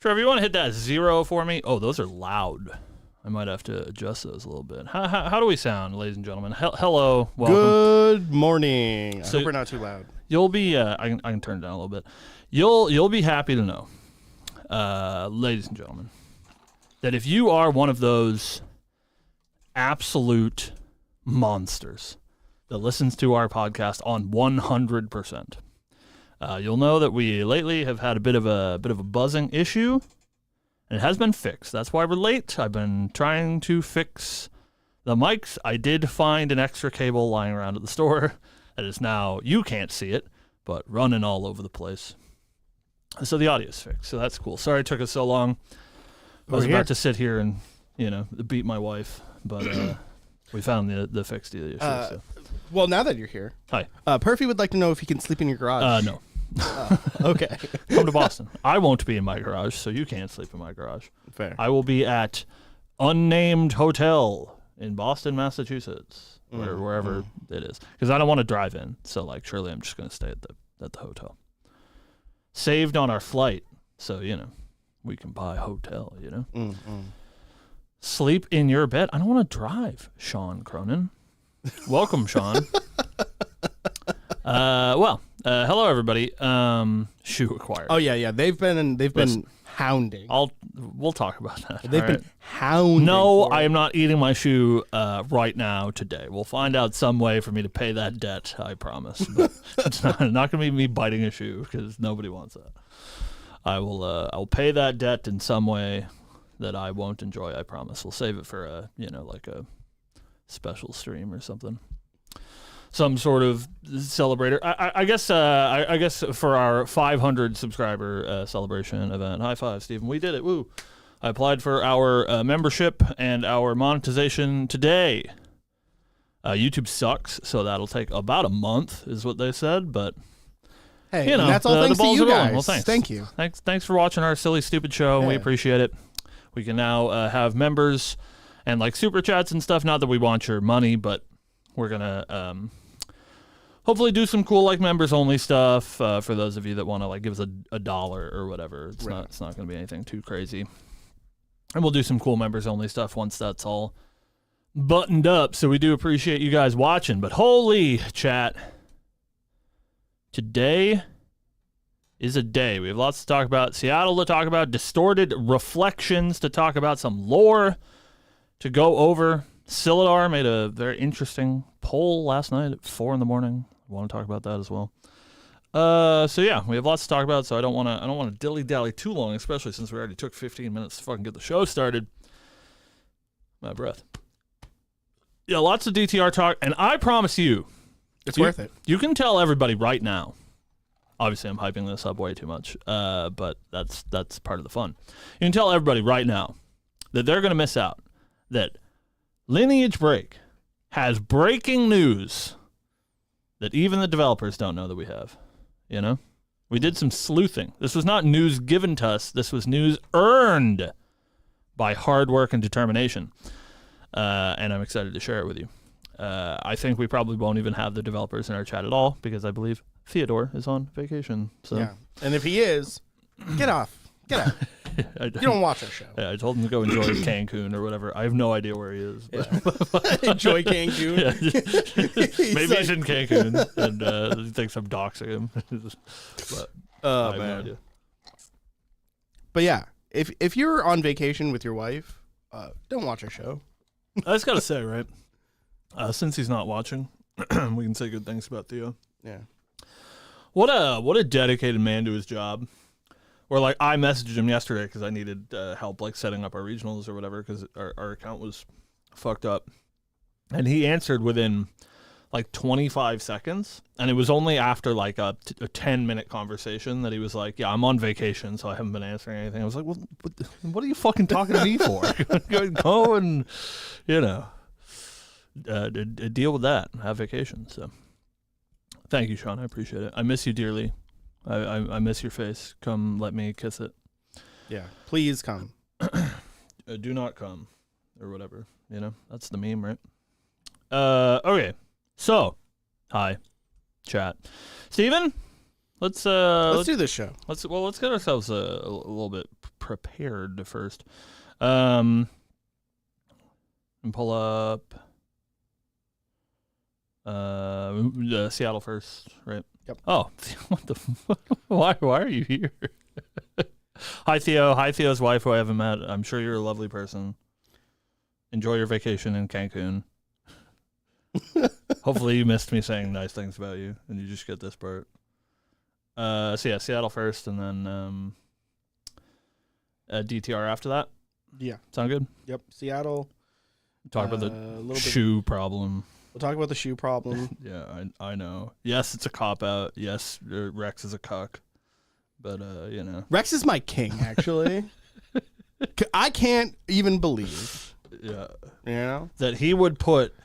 Trevor, you want to hit that 0 for me? Oh, those are loud. I might have to adjust those a little bit. How do we sound, ladies and gentlemen? Hello, welcome. Good morning. So I hope we're not too loud. You'll be. I can turn it down a little bit. You'll be happy to know, ladies and gentlemen, that if you are one of those absolute monsters that listens to our podcast on 100%, you'll know that we lately have had a bit of a buzzing issue. And it has been fixed. That's why we're late. I've been trying to fix the mics. I did find an extra cable lying around at the store that is now, you can't see it, but running all over the place. So the audio's fixed. So that's cool. Sorry it took us so long. I was about to sit here and, beat my wife, but we found the fix to the issue. So. Well, now that you're here. Hi. Perfy would like to know if he can sleep in your garage. No. Okay. Come to Boston. I won't be in my garage, so you can't sleep in my garage. Fair. I will be at unnamed hotel in Boston, Massachusetts, or wherever it is, because I don't want to drive in. So, surely I'm just going to stay at the hotel. Saved on our flight, so we can buy a hotel. Sleep in your bed. I don't want to drive, Sean Cronin. Welcome, Sean. Hello everybody. Shoe acquired. Oh yeah. They've been hounding. We'll talk about that. They've been hounding. No, I am not eating my shoe right now today. We'll find out some way for me to pay that debt. I promise. But it's not going to be me biting a shoe because nobody wants that. I'll pay that debt in some way that I won't enjoy. I promise. We'll save it for a special stream or something. Some sort of celebrator. I guess for our 500 subscriber celebration event. High five, Stephen. We did it. Woo. I applied for our membership and our monetization today. YouTube sucks, so that'll take about a month, is what they said. But hey, that's all thanks to you guys. Well, thanks. Thank you. Thanks for watching our silly, stupid show. Yeah. We appreciate it. We can now have members and super chats and stuff. Not that we want your money, but we're gonna hopefully do some cool members only stuff for those of you that want to give us a dollar or whatever. It's not going to be anything too crazy. And we'll do some cool members only stuff once that's all buttoned up. So we do appreciate you guys watching. But holy chat, today is a day. We have lots to talk about. Seattle to talk about, distorted reflections to talk about, some lore to go over. Silidar made a very interesting poll last night at 4 a.m. I want to talk about that as well. So yeah, we have lots to talk about. So I don't want to dilly dally too long, especially since we already took 15 minutes to fucking get the show started. My breath. Yeah, lots of DTR talk, and I promise you, it's worth it. You can tell everybody right now. Obviously, I'm hyping this up way too much, but that's part of the fun. You can tell everybody right now that they're going to miss out. That Lineage Break has breaking news that even the developers don't know that we have. We did some sleuthing. This was not news given to us. This was news earned by hard work and determination. And I'm excited to share it with you. I think we probably won't even have the developers in our chat at all because I believe Theodore is on vacation. So. Yeah. And if he is, get off. Get out. You don't watch our show. Yeah, I told him to go enjoy Cancun or whatever. I have no idea where he is. But. Yeah. Enjoy Cancun. Yeah, maybe he's in Cancun and he thinks I'm doxing him. But I have no idea. But yeah, if you're on vacation with your wife, don't watch our show. I just gotta say, right? Since he's not watching, we can say good things about Theo. Yeah. What a dedicated man to his job. Or I messaged him yesterday because I needed help setting up our regionals or whatever because our account was fucked up. And he answered within 25 seconds. And it was only after a 10-minute conversation that he was like, yeah, I'm on vacation, so I haven't been answering anything. I was like, well, what are you fucking talking to me for? Go and, deal with that. Have vacation. So thank you, Sean. I appreciate it. I miss you dearly. I miss your face. Come, let me kiss it. Yeah, please come. Do not come, or whatever. That's the meme, right? Okay. So, hi, chat. Steven, Let's do this show. Let's get ourselves a little bit prepared first. And pull up Seattle first, right? Yep. Oh, what the? Why are you here? Hi Theo. Hi Theo's wife, who I haven't met. I'm sure you're a lovely person. Enjoy your vacation in Cancun. Hopefully you missed me saying nice things about you, and you just get this part. So yeah, Seattle first, and then DTR after that. Yeah. Sound good? Yep. Seattle. Talk about the shoe problem. We'll talk about the shoe problem. Yeah, I know. Yes, it's a cop-out. Yes, Rex is a cuck. But, Rex is my king, actually. I can't even believe. Yeah. You know? That he would put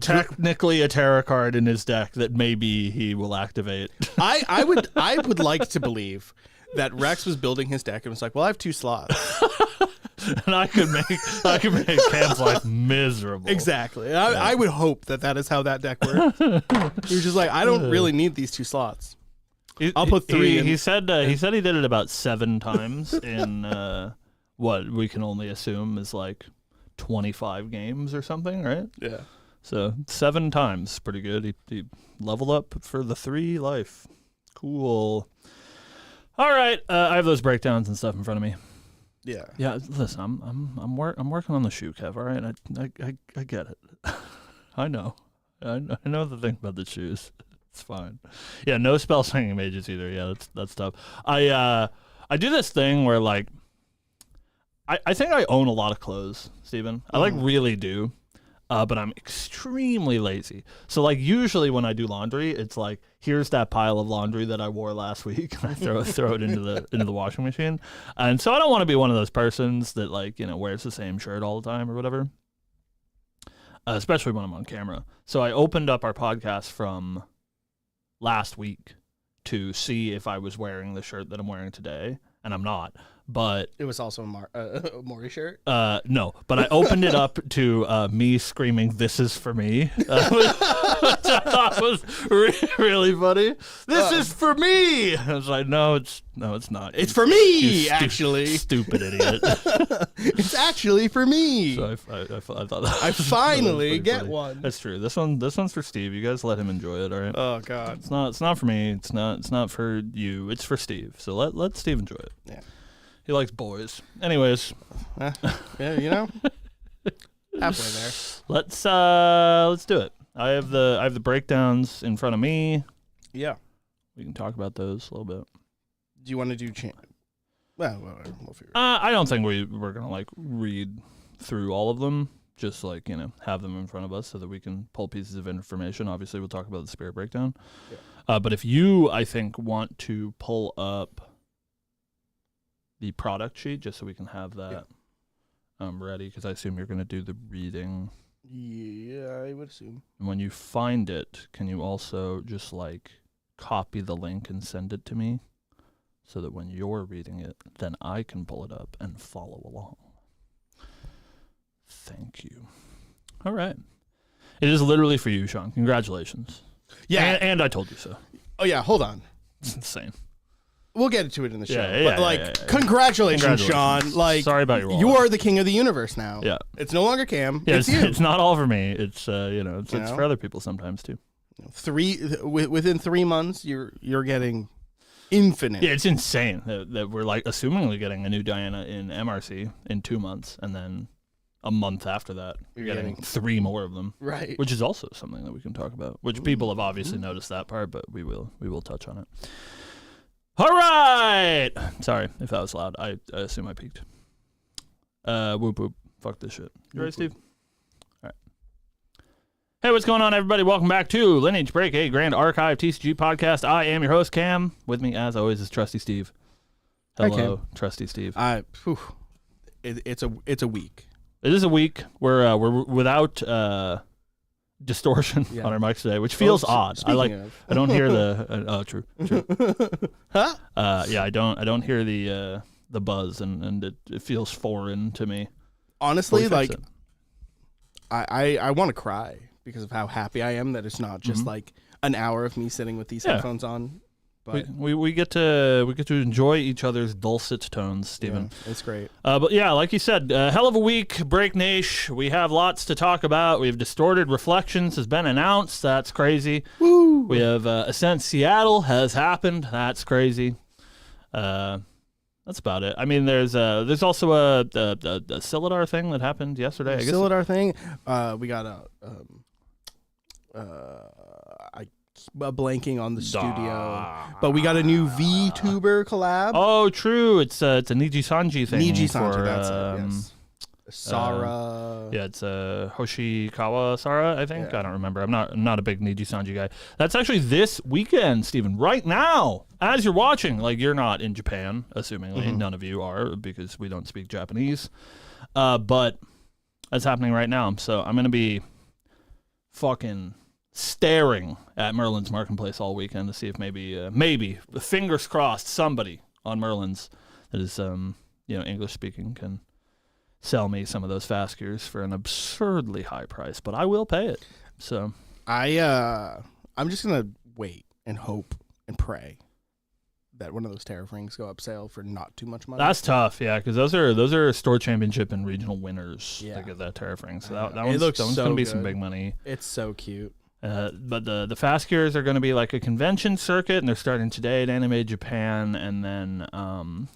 technically a tarot card in his deck that maybe he will activate. I would like to believe that Rex was building his deck and was like, well, I have 2 slots. And I could make Cam's life miserable. Exactly. I would hope that is how that deck works. He was just like, I don't really need these 2 slots. I'll put 3 in. He said he did it about 7 times in what we can only assume is like 25 games or something, right? Yeah. So 7 times, pretty good. He leveled up for the 3 life. Cool. All right, I have those breakdowns and stuff in front of me. Yeah. Yeah. Listen, I'm working on the shoe, Kev. All right, I get it. I know the thing about the shoes. It's fine. Yeah, no spell slinging mages either. Yeah, that's tough. I do this thing where like I think I own a lot of clothes, Steven. I like really do. But I'm extremely lazy. So like usually when I do laundry, it's like here's that pile of laundry that I wore last week, and I throw it into the washing machine. And so I don't want to be one of those persons that like wears the same shirt all the time or whatever. Especially when I'm on camera. So I opened up our podcast from last week to see if I was wearing the shirt that I'm wearing today, and I'm not. But it was also a Maury shirt. No, but I opened it up to me screaming, "This is for me," which I thought was really funny. This is for me. I was like, no, it's not. It's for me, actually. Stupid idiot. It's actually for me. So I thought that I finally get funny. one. That's true. This one's for Steve. You guys let him enjoy it, all right? Oh God. It's not for me. It's not for you. It's for Steve. So let Steve enjoy it. Yeah. He likes boys. Anyways. Yeah, halfway there. Let's do it. I have the breakdowns in front of me. Yeah. We can talk about those a little bit. Do you want to do Well, we'll figure it out. I don't think we're gonna like read through all of them. Just like have them in front of us so that we can pull pieces of information. Obviously, we'll talk about the spirit breakdown. Yeah. But if you, I think, want to pull up the product sheet just so we can have that ready, because I assume you're going to do the reading. Yeah, I would assume. And when you find it, can you also just like copy the link and send it to me so that when you're reading it, then I can pull it up and follow along? Thank you. All right. It is literally for you, Sean. Congratulations. Yeah. And I told you so. Oh, yeah. Hold on. It's insane. We'll get to it in the show. Yeah, but congratulations, Sean. Like, sorry about your wallet. You are the king of the universe now. Yeah. It's no longer Cam. Yeah, it's you. It's not all for me. It's it's for other people sometimes too. Within 3 months, you're getting infinite. Yeah, it's insane that we're like assumingly getting a new Diana in MRC in 2 months, and then a month after that you're getting 3 more of them. Right. Which is also something that we can talk about. Which people have obviously noticed that part, but we will touch on it. All right. Sorry if that was loud. I assume I peaked. Whoop whoop. Fuck this shit. You ready, Steve? All right. Hey, what's going on, everybody? Welcome back to Lineage Break, a Grand Archive TCG podcast. I am your host, Cam. With me, as always, is Trusty Steve. Hello, Hi, Cam. Trusty Steve. It's a week. It is a week. We're without distortion on our mics today, which feels odd. I don't hear the true. Huh? I don't hear the buzz, and it feels foreign to me. Honestly, like I want to cry because of how happy I am that it's not just like an hour of me sitting with these headphones on, But we get to enjoy each other's dulcet tones, Stephen. Yeah, it's great. But yeah, like you said, hell of a week, Break Nation. We have lots to talk about. We have Distorted Reflections has been announced. That's crazy. Woo! We have Ascent Seattle has happened. That's crazy. That's about it. I mean, there's also a Silidar thing that happened yesterday. I guess Silidar thing. We got I'm blanking on the studio, but we got a new VTuber collab. Oh, true. It's a Niji Sanji thing. Niji Sanji, for, that's it. Yes. Sara. Yeah, it's Hoshikawa Sara, I think. Yeah. I don't remember. I'm not a big Niji Sanji guy. That's actually this weekend, Stephen. Right now, as you're watching, like you're not in Japan, assumingly none of you are because we don't speak Japanese. But that's happening right now. So I'm gonna be fucking staring at Merlin's Marketplace all weekend to see if maybe fingers crossed somebody on Merlin's that is English speaking can sell me some of those fast gears for an absurdly high price, but I will pay it. So I'm just gonna wait and hope and pray that one of those Terra rings go up sale for not too much money. That's tough, yeah, because those are store championship and regional winners that get that Terra ring. So that one's gonna be some big money. It's so cute. But the fast gears are going to be like a convention circuit, and they're starting today at Anime Japan, and then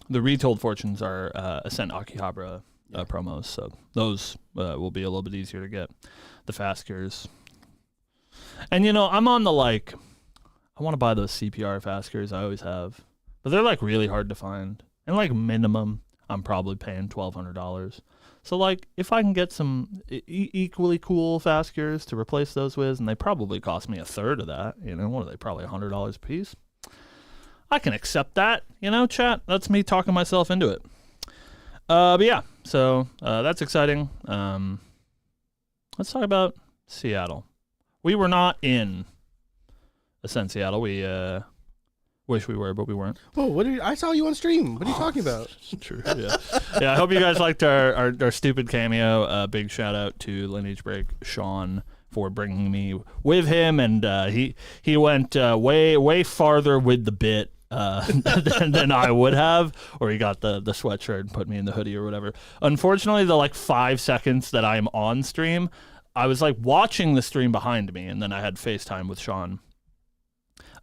the Retold Fortunes are Ascent Akihabara promos, so those will be a little bit easier to get, the fast gears. And I'm on the I want to buy those CPR fast gears, I always have, but they're like really hard to find, and like minimum I'm probably paying $1,200. So, if I can get some equally cool fast gears to replace those with, and they probably cost me a third of that, what are they, probably $100 a piece? I can accept that, chat. That's me talking myself into it. But yeah, so that's exciting. Let's talk about Seattle. We were not in Ascent Seattle. We wish we were, but we weren't. Oh, I saw you on stream. What are you talking about? True. Yeah. Yeah. I hope you guys liked our stupid cameo. Big shout out to Lineage Break Sean for bringing me with him, and he went way farther with the bit than I would have, or he got the sweatshirt and put me in the hoodie or whatever. Unfortunately, the 5 seconds that I'm on stream, I was watching the stream behind me, and then I had FaceTime with Sean.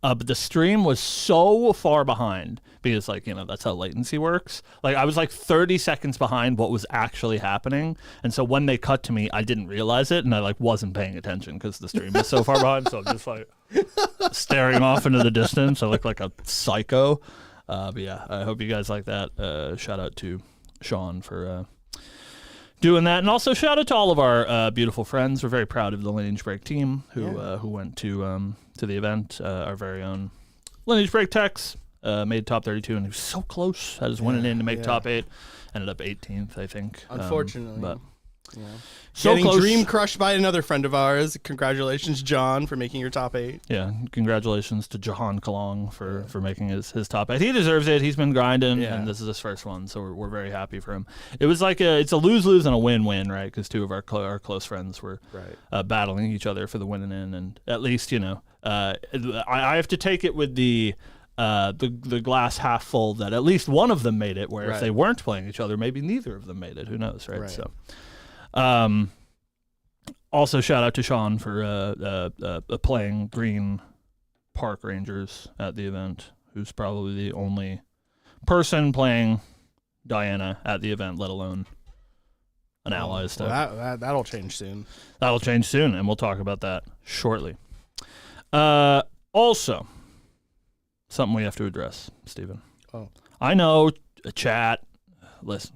But the stream was so far behind because, that's how latency works. I was 30 seconds behind what was actually happening. And so when they cut to me, I didn't realize it. And I, wasn't paying attention because the stream was so far behind. So I'm just, staring off into the distance. I look like a psycho. But yeah, I hope you guys like that. Shout out to Sean for doing that. And also shout out to all of our beautiful friends. We're very proud of the Lineage Break team who went to the event. Our very own Lineage Break Tex made top 32, and he was so close. I was winning in to make top 8. Ended up 18th, I think. Unfortunately. But so getting close. Dream crushed by another friend of ours. Congratulations, John, for making your top 8. Yeah, congratulations to Jahan Kalong for making his top 8. He deserves it. He's been grinding, and this is his first one, so we're very happy for him. It was it's a lose-lose and a win-win, right? Because two of our close friends were battling each other for the winning in, and at least I have to take it with the glass half full that at least one of them made it. Where if they weren't playing each other, maybe neither of them made it. Who knows, right? So. Also shout out to Sean for playing Green Park Rangers at the event, who's probably the only person playing Diana at the event, let alone an ally stuff. Well, that'll change soon. That'll change soon, and we'll talk about that shortly. Also, something we have to address, Stephen. Oh. I know, chat, listen.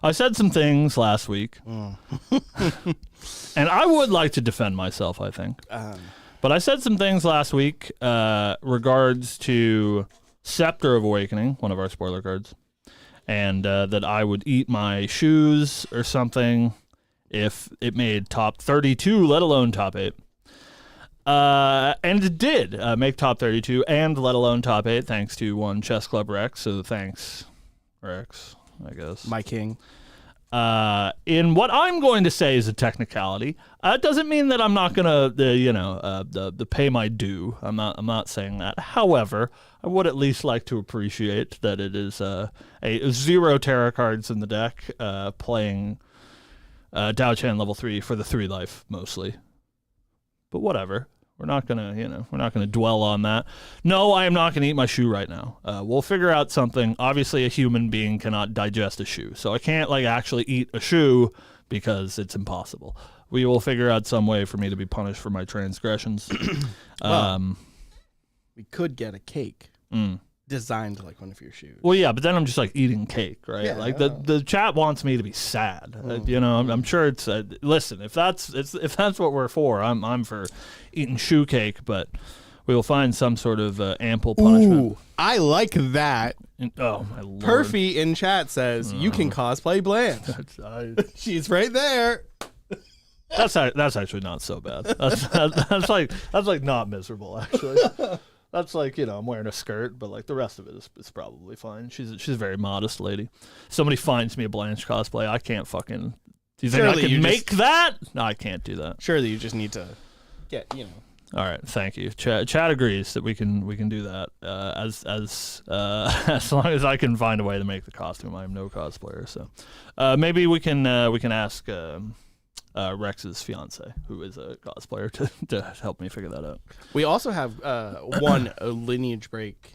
I said some things last week, and I would like to defend myself, I think. But I said some things last week regards to Scepter of Awakening, one of our spoiler cards, and that I would eat my shoes or something if it made top 32, let alone top 8. And it did make top 32 and let alone top 8, thanks to one Chess Club Rex. So thanks, Rex, I guess. My king. in what I'm going to say is a technicality. It doesn't mean that I'm not gonna, the pay my due. I'm not saying that. However, I would at least like to appreciate that it is a 0 Terra cards in the deck, playing Dao Chan level 3 for the 3 life mostly. But whatever. We're not gonna dwell on that. No, I am not gonna eat my shoe right now. We'll figure out something. Obviously, a human being cannot digest a shoe, so I can't actually eat a shoe because it's impossible. We will figure out some way for me to be punished for my transgressions. We could get a cake designed like one of your shoes. Well, yeah, but then I'm just eating cake, right? Yeah, the chat wants me to be sad. I'm sure it's. Listen, if that's what we're for, I'm for eating shoe cake, but we will find some sort of ample punishment. Ooh, I like that. Oh my lord! Perfy in chat says you can cosplay Blanche. She's right there. That's actually not so bad. That's like not miserable actually. That's I'm wearing a skirt, but the rest of it is probably fine. She's a very modest lady. Somebody finds me a Blanche cosplay, I can't fucking. Do you think I can make that? No, I can't do that. Surely you just need to get All right, thank you. Chad agrees that we can do that. As long as I can find a way to make the costume. I am no cosplayer, so maybe we can ask Rex's fiance, who is a cosplayer, to help me figure that out. We also have one Lineage Break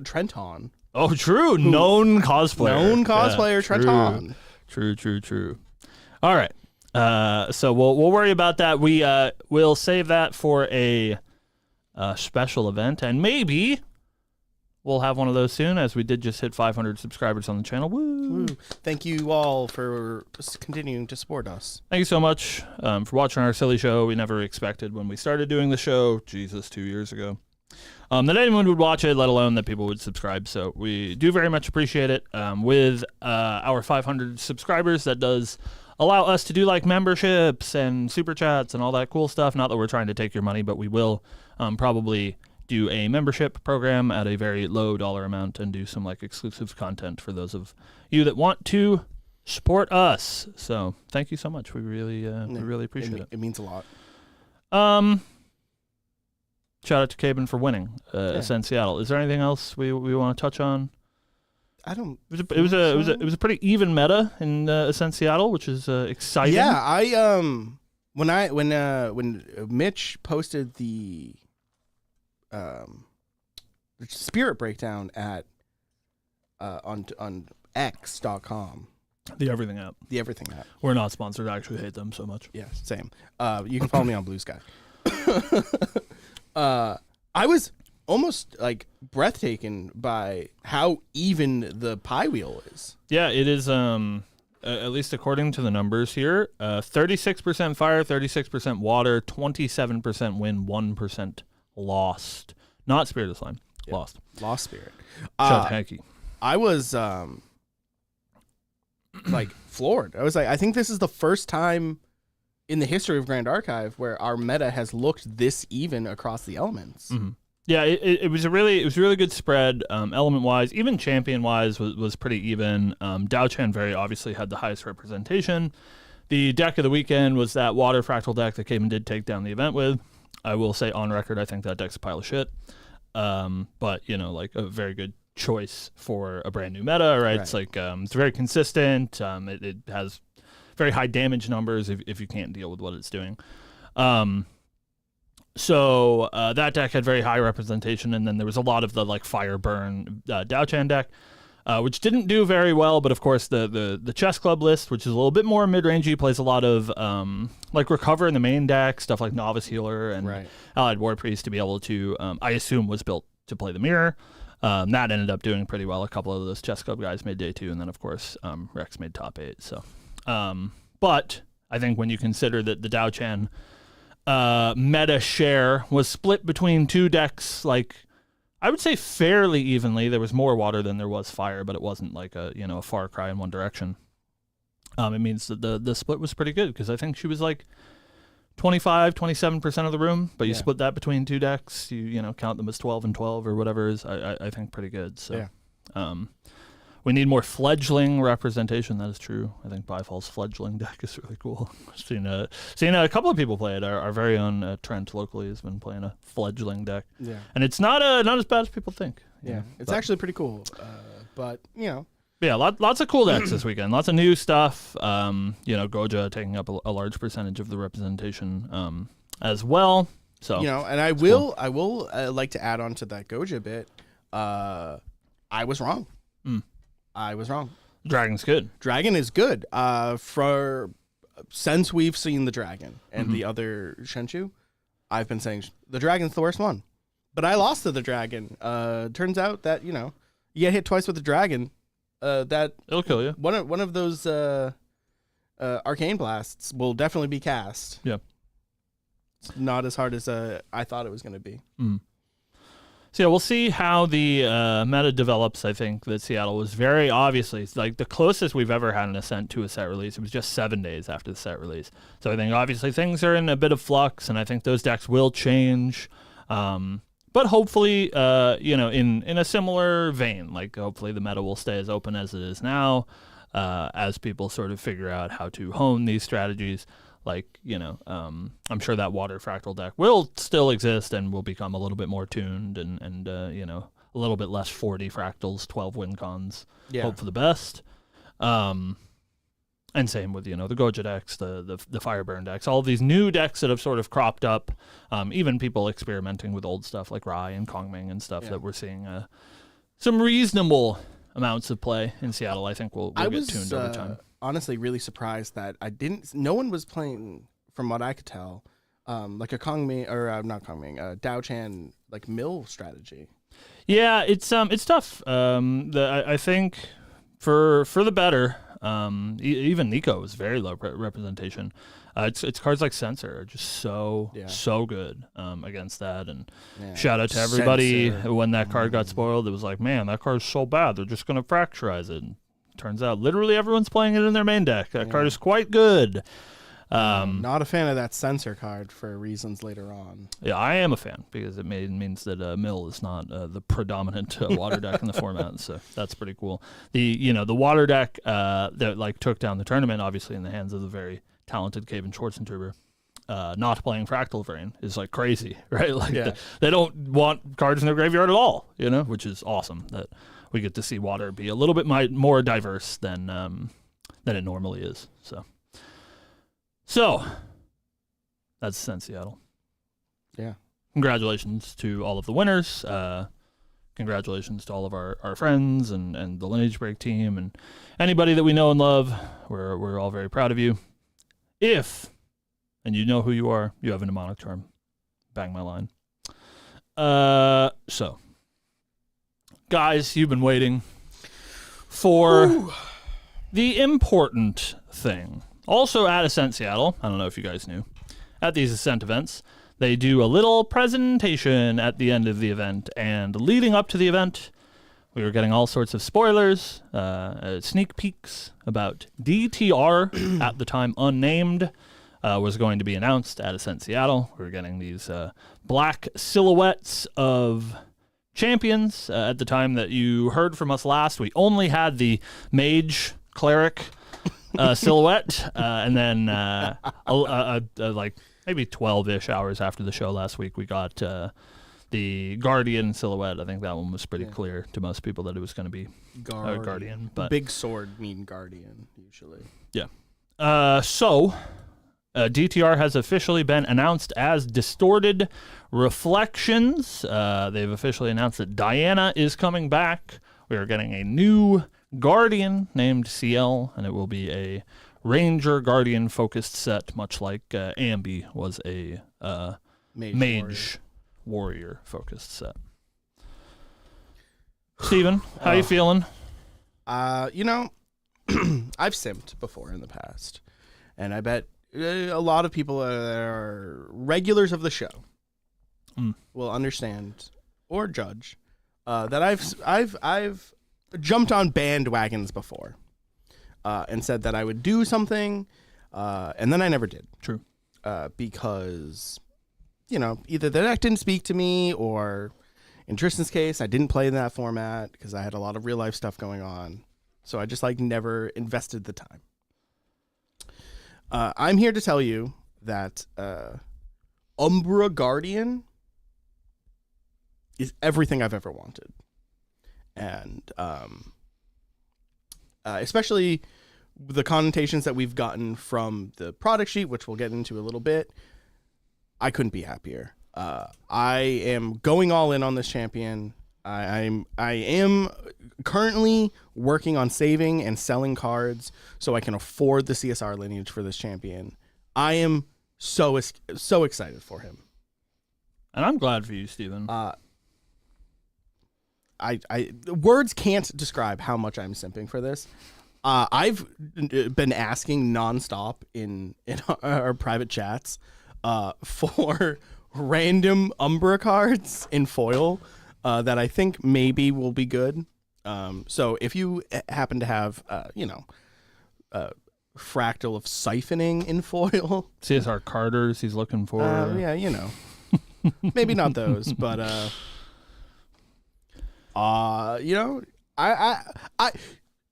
Trenton. Oh, true. Known cosplayer. Trenton. True. All right. So we'll worry about that. We'll save that for a special event, and maybe we'll have one of those soon, as we did just hit 500 subscribers on the channel. Woo! Thank you all for continuing to support us. Thank you so much for watching our silly show. We never expected when we started doing the show, 2 years ago, that anyone would watch it, let alone that people would subscribe. So we do very much appreciate it. With our 500 subscribers, that does allow us to do memberships and super chats and all that cool stuff. Not that we're trying to take your money, but we will probably do a membership program at a very low dollar amount and do some exclusive content for those of you that want to support us. So thank you so much. We really appreciate it. It means a lot. Shout out to Caben for winning Ascend Seattle. Is there anything else we want to touch on? I don't. It was a pretty even meta in Ascend Seattle, which is exciting. Yeah, I when Mitch posted the spirit breakdown at on X.com. The Everything app. We're not sponsored. I actually hate them so much. Yeah, same. You can follow me on Blue Sky. I was almost breathtaken by how even the pie wheel is. Yeah, it is. At least according to the numbers here, 36% fire, 36% water, 27% wind, 1% lost. Not Spirit of Slime. Yeah. Lost Spirit. Shut Hanky. I was floored. I was I think this is the first time in the history of Grand Archive where our meta has looked this even across the elements. Mm-hmm. Yeah, it was a really good spread, element wise. Even champion wise was pretty even. Dao Chan very obviously had the highest representation. The deck of the weekend was that water fractal deck that Caven did take down the event with. I will say on record, I think that deck's a pile of shit. But a very good choice for a brand new meta, right? It's it's very consistent. It has very high damage numbers if you can't deal with what it's doing. So that deck had very high representation, and then there was a lot of the Fire Burn Dao Chan deck, which didn't do very well. But of course, the Chess Club list, which is a little bit more mid-rangey, plays a lot of Recover in the main deck, stuff like Novice Healer and Allied War Priest to be able to, I assume, was built to play the mirror. That ended up doing pretty well. A couple of those Chess Club guys made day 2, and then of course Rex made top 8. So, but I think when you consider that the Dao Chan meta share was split between two decks, I would say fairly evenly. There was more water than there was fire, but it wasn't a far cry in one direction. It means that the split was pretty good, because I think she was 27% of the room, but you split that between two decks, you count them as 12 and 12 or whatever is, I think pretty good. So We need more fledgling representation. That is true. I think Byfall's fledgling deck is really cool. Seen a couple of people play it. Our very own Trent locally has been playing a fledgling deck. Yeah. And it's not as bad as people think. Yeah. It's actually pretty cool. But, Yeah, lots of cool decks this weekend. Lots of new stuff. Goja taking up a large percentage of the representation as well. So and I will like to add on to that Goja bit. I was wrong. I was wrong. Dragon's good. Dragon is good. Since we've seen the dragon and the other Shenshu, I've been saying the dragon's the worst one. But I lost to the dragon. Turns out that you get hit twice with the dragon. That it'll kill you. One of those arcane blasts will definitely be cast. Yeah. It's not as hard as I thought it was going to be. So yeah, we'll see how the meta develops. I think that Seattle was very obviously like the closest we've ever had an Ascent to a set release. It was just 7 days after the set release. So I think obviously things are in a bit of flux, and I think those decks will change. But hopefully, in a similar vein, like hopefully the meta will stay as open as it is now, as people sort of figure out how to hone these strategies. Like, I'm sure that water fractal deck will still exist and will become a little bit more tuned and a little bit less 40 fractals, 12 win cons. Yeah. Hope for the best. And same with, the Goja decks, the Fireburn decks, all of these new decks that have sort of cropped up, even people experimenting with old stuff like Rai and Kongming and stuff that we're seeing some reasonable amounts of play in Seattle. I think we'll get tuned over time. Honestly really surprised that no one was playing, from what I could tell, like a Kongming or not Kongming, Dao Chan like mill strategy. Yeah, it's tough. I think for the better, even Nico is very low representation. It's cards like Censor are just so good against that. And shout out to everybody when that card got spoiled. It was like, man, that card's so bad. They're just gonna fracturize it. And turns out literally everyone's playing it in their main deck. That card is quite good. Not a fan of that Censor card for reasons later on. Yeah, I am a fan because it means that Mill is not the predominant water deck in the format. So that's pretty cool. The water deck that took down the tournament, obviously in the hands of the very talented Kevin Schwarzentuber, not playing Fractal Vrain is crazy, right? They don't want cards in their graveyard at all, which is awesome that we get to see water be a little bit more diverse than it normally is. So that's Ascent Seattle. Yeah. Congratulations to all of the winners. Congratulations to all of our friends and the Lineage Break team and anybody that we know and love. We're all very proud of you. And you know who you are, you have a mnemonic charm. Bang my line. So, guys, you've been waiting for the important thing. Also at Ascent Seattle, I don't know if you guys knew, at these Ascent events, they do a little presentation at the end of the event. And leading up to the event, we were getting all sorts of spoilers, sneak peeks about DTR, at the time unnamed, was going to be announced at Ascent Seattle. We were getting these black silhouettes of champions. At the time that you heard from us last, we only had the mage cleric silhouette, and then maybe 12-ish hours after the show last week, we got the Guardian silhouette. I think that one was pretty clear to most people that it was going to be Guardian. But big sword mean Guardian usually. Yeah. So DTR has officially been announced as Distorted Reflections. They've officially announced that Diana is coming back. We are getting a new Guardian named CL, and it will be a Ranger Guardian focused set, much like Ambi was a Mage Warrior focused set. Steven, how you feeling? I've simped before in the past, and I bet a lot of people that are regulars of the show will understand or judge that I've jumped on bandwagons before and said that I would do something, and then I never did. True. Because, either the deck didn't speak to me, or in Tristan's case, I didn't play in that format because I had a lot of real life stuff going on. So I just like never invested the time. I'm here to tell you that Umbra Guardian is everything I've ever wanted. And especially the connotations that we've gotten from the product sheet, which we'll get into a little bit, I couldn't be happier. I am going all in on this champion. I am currently working on saving and selling cards so I can afford the CSR lineage for this champion. I am so excited for him. And I'm glad for you, Steven. Words can't describe how much I'm simping for this. I've been asking nonstop in our private chats for random Umbra cards in foil that I think maybe will be good. So if you happen to have, Fractal of Siphoning in foil. CSR Carters he's looking for. Yeah, maybe not those, but I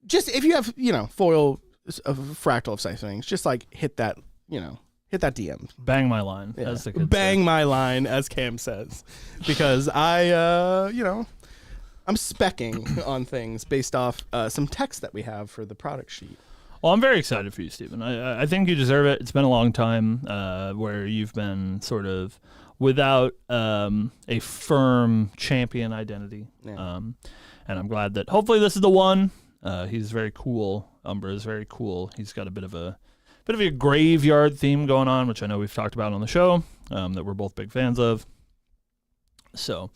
just, if you have, foil Fractal of Siphoning, just like hit that DM. Bang my line, as the kids Bang say. my line, as Cam says, because I'm specking on things based off some text that we have for the product sheet. Well, I'm very excited for you, Steven. I think you deserve it. It's been a long time where you've been sort of without a firm champion identity. Yeah. And I'm glad that hopefully this is the one. He's very cool. Umbra is very cool. He's got a bit of a graveyard theme going on, which I know we've talked about on the show, that we're both big fans of. So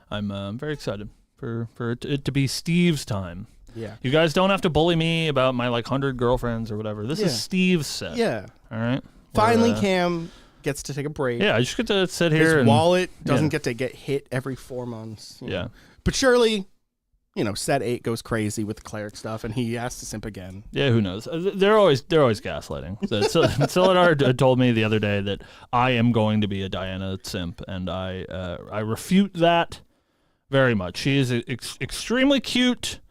I'm very excited for it to be Steve's time. Yeah. You guys don't have to bully me about my 100 girlfriends or whatever. This is Steve's set. Yeah. All right. Finally, Cam gets to take a break. Yeah, I just get to sit here. His and wallet doesn't get to get hit every 4 months. You know. But surely, set 8 goes crazy with the cleric stuff, and he has to simp again. Yeah, who knows? They're always gaslighting. Siladar told me the other day that I am going to be a Diana simp, and I refute that very much. She is extremely cute,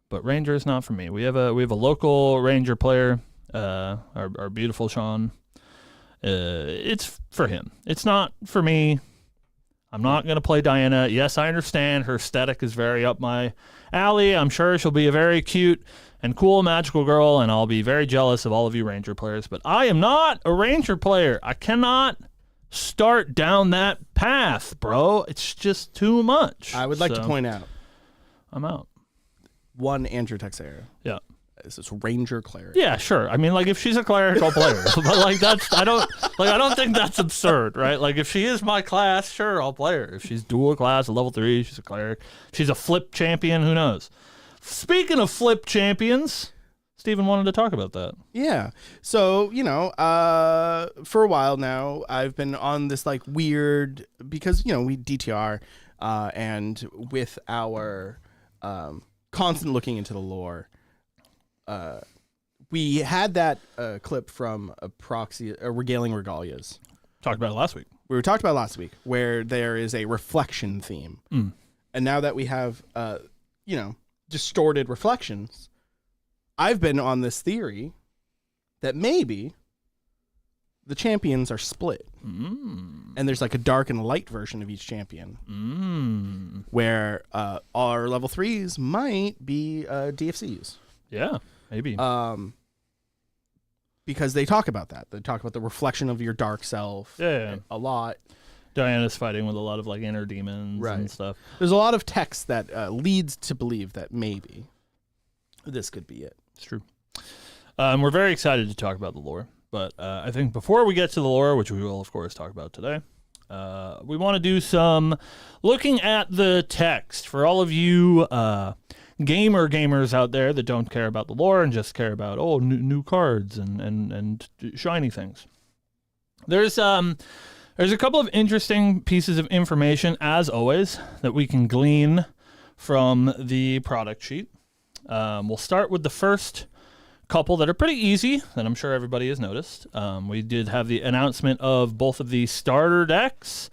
but Ranger is not for me. We have a local Ranger player, our beautiful Sean. It's for him. It's not for me. I'm not going to play Diana. Yes, I understand her aesthetic is very up my alley. I'm sure she'll be a very cute and cool magical girl, and I'll be very jealous of all of you Ranger players. But I am not a Ranger player. I cannot start down that path, bro. It's just too much. I would like to point out. I'm out. One Andrew Texera. Yeah. This is Ranger cleric. Yeah, sure. I mean, if she's a cleric, I'll play her. But I don't think that's absurd, right? If she is my class, sure, I'll play her. If she's dual class, a level 3, she's a cleric. She's a flip champion, who knows? Speaking of flip champions, Steven wanted to talk about that. Yeah. So, for a while now, I've been on this weird, because, we DTR, and with our constant looking into the lore, we had that clip from Regaling Regalias. Talked about it last week. We talked about it last week, where there is a reflection theme. And now that we have, distorted reflections, I've been on this theory that maybe the champions are split. And there's a dark and light version of each champion. Where our level 3s might be DFCs. Yeah, maybe. Because they talk about that. They talk about the reflection of your dark self a lot. Diana's fighting with a lot of inner demons and stuff. There's a lot of text that leads to believe that maybe this could be it. It's true. We're very excited to talk about the lore, but I think before we get to the lore, which we will of course talk about today, we want to do some looking at the text for all of you gamers out there that don't care about the lore and just care about new cards and shiny things. There's a couple of interesting pieces of information, as always, that we can glean from the product sheet. We'll start with the first couple that are pretty easy, that I'm sure everybody has noticed. We did have the announcement of both of the starter decks,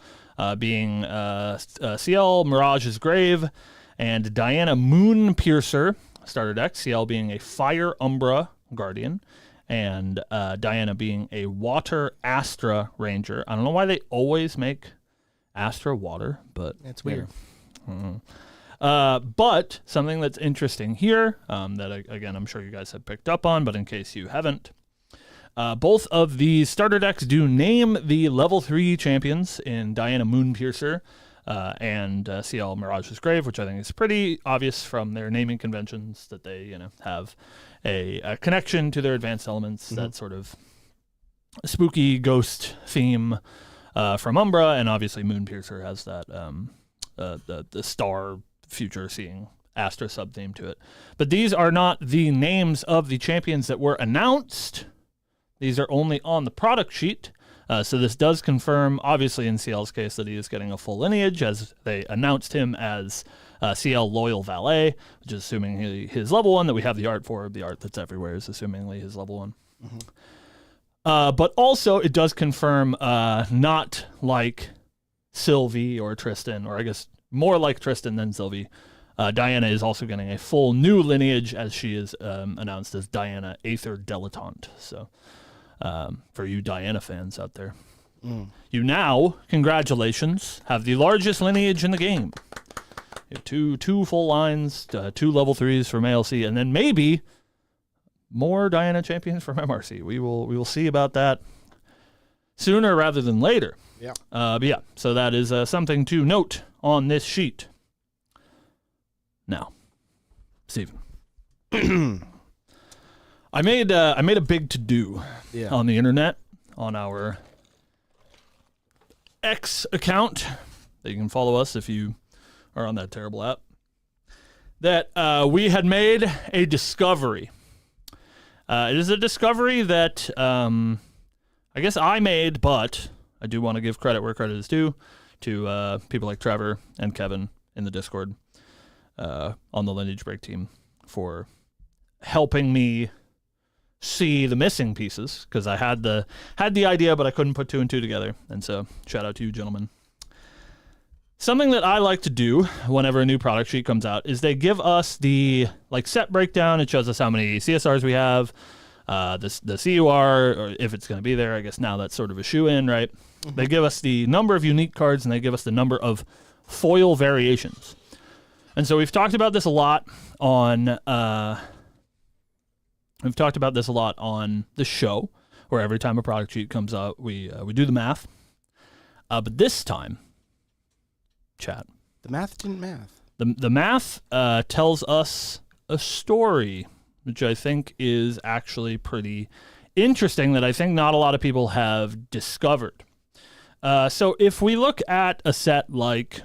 being CL Mirage's Grave and Diana Moon Piercer, starter deck, CL being a Fire Umbra Guardian, and Diana being a Water Astra Ranger. I don't know why they always make Astra water, but It's weird. But something that's interesting here, that again I'm sure you guys have picked up on, but in case you haven't, both of these starter decks do name the level 3 champions in Diana Moonpiercer and CL Mirage's Grave, which I think is pretty obvious from their naming conventions that they have a connection to their advanced elements, that sort of spooky ghost theme from Umbra, and obviously Moonpiercer has that the star future seeing Astra sub-theme to it. But these are not the names of the champions that were announced. These are only on the product sheet. So this does confirm, obviously in CL's case, that he is getting a full lineage, as they announced him as CL Loyal Valet, which is assuming his level 1 that we have the art for. The art that's everywhere is assumingly his level 1. But also it does confirm, not like Sylvie or Tristan, or I guess more like Tristan than Sylvie, Diana is also getting a full new lineage, as she is announced as Diana Aether Dilettante. So for you Diana fans out there, you now, congratulations, have the largest lineage in the game. You have two full lines, 2 level 3s from ALC, and then maybe more Diana champions from MRC. We will see about that sooner rather than later. Yeah. But yeah, so that is something to note on this sheet. Now, Steven. I made a big to-do on the internet, on our X account that you can follow us if you are on that terrible app, that we had made a discovery. It is a discovery that I guess I made, but I do want to give credit where credit is due to people like Trevor and Kevin in the Discord on the Lineage Break team for helping me see the missing pieces, because I had the idea, but I couldn't put 2 and 2 together. And so shout out to you, gentlemen. Something that I like to do whenever a new product sheet comes out is they give us the set breakdown. It shows us how many CSRs we have, the CUR, or if it's going to be there. I guess now that's sort of a shoe-in, right? They give us the number of unique cards, and they give us the number of foil variations. And so we've talked about this a lot on the show, where every time a product sheet comes out, we do the math. But this time, chat, the math didn't math. The math tells us a story, which I think is actually pretty interesting, that I think not a lot of people have discovered. So if we look at a set like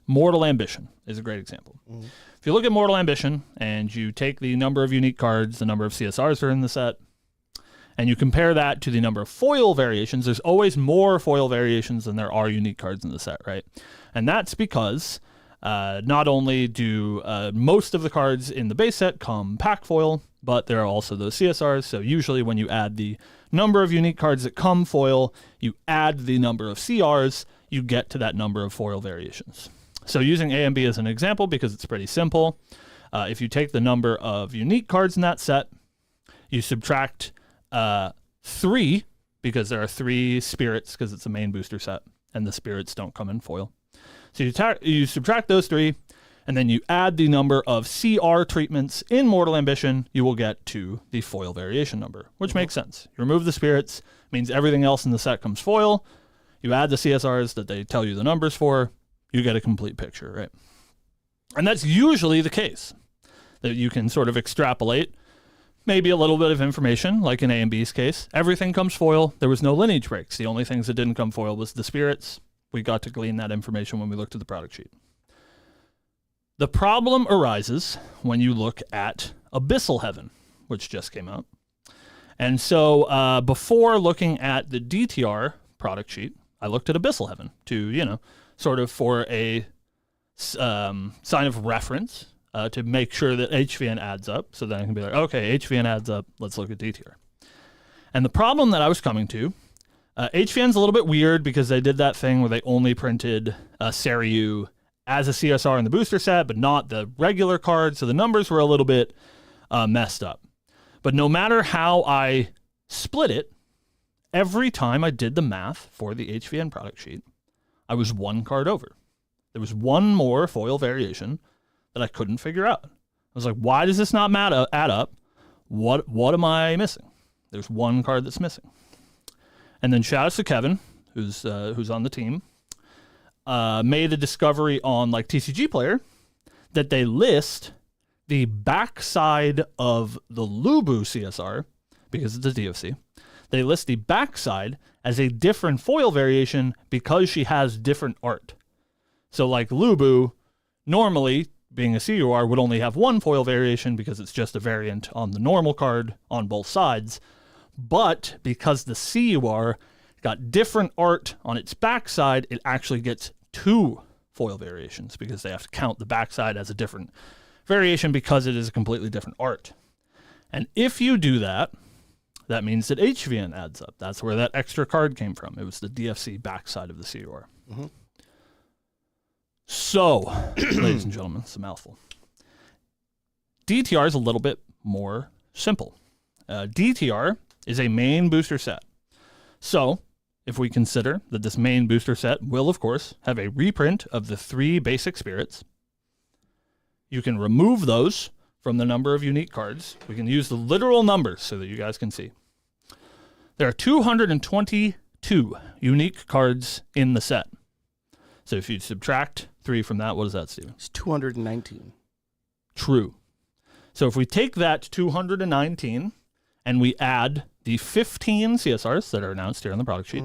Mortal Ambition is a great example. If you look at Mortal Ambition and you take the number of unique cards, the number of CSRs that are in the set, and you compare that to the number of foil variations, there's always more foil variations than there are unique cards in the set, right? And that's because not only do most of the cards in the base set come pack foil, but there are also those CSRs. So usually when you add the number of unique cards that come foil, you add the number of CRs, you get to that number of foil variations. So using A and B as an example, because it's pretty simple, if you take the number of unique cards in that set, you subtract 3, because there are 3 spirits, because it's a main booster set, and the spirits don't come in foil. So you subtract those 3, and then you add the number of CR treatments in Mortal Ambition, you will get to the foil variation number, which makes sense. You remove the spirits, means everything else in the set comes foil. You add the CSRs that they tell you the numbers for, you get a complete picture, right? And that's usually the case, that you can sort of extrapolate maybe a little bit of information, like in A and B's case. Everything comes foil. There was no lineage breaks. The only things that didn't come foil was the spirits. We got to glean that information when we looked at the product sheet. The problem arises when you look at Abyssal Heaven, which just came out. And so before looking at the DTR product sheet, I looked at Abyssal Heaven to, sort of for a sign of reference to make sure that HVN adds up. So then I can be like, okay, HVN adds up. Let's look at DTR. And the problem that I was coming to, HVN's a little bit weird because they did that thing where they only printed Seiryu as a CSR in the booster set, but not the regular card. So the numbers were a little bit messed up. But no matter how I split it, every time I did the math for the HVN product sheet, I was one card over. There was one more foil variation that I couldn't figure out. I was like, why does this not add up? What am I missing? There's one card that's missing. And then shout out to Kevin, who's on the team, made a discovery on like TCG Player that they list the backside of the Lubu CSR, because it's a DFC. They list the backside as a different foil variation because she has different art. So like Lubu, normally, being a CUR, would only have one foil variation because it's just a variant on the normal card on both sides. But because the CUR got different art on its backside, it actually gets two foil variations because they have to count the backside as a different variation because it is a completely different art. And if you do that, that means that HVN adds up. That's where that extra card came from. It was the DFC backside of the CUR. Mm-hmm. So, ladies and gentlemen, it's a mouthful. DTR is a little bit more simple. DTR is a main booster set. So, if we consider that this main booster set will, of course, have a reprint of the 3 basic spirits, you can remove those from the number of unique cards. We can use the literal numbers so that you guys can see. There are 222 unique cards in the set. So if you subtract 3 from that, what does that do? It's 219. True. So if we take that 219 and we add the 15 CSRs that are announced here on the product sheet,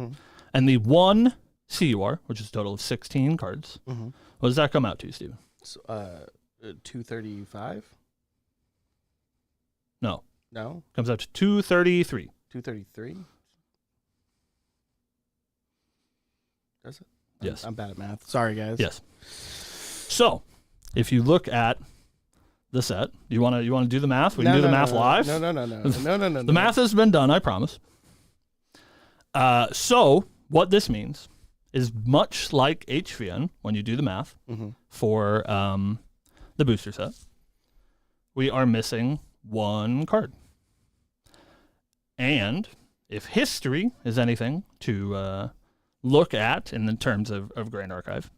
and the 1 CUR, which is a total of 16 cards, what does that come out to, Steven? So, 235? No. No? Comes out to 233. 233? Does it? Yes. I'm bad at math. Sorry, guys. Yes. So, if you look at the set, you want to do the math? We can do the math live. No. The math has been done, I promise. So, what this means is much like HVN, when you do the math for the booster set, we are missing 1 card. And if history is anything to look at in the terms of Grand Archive,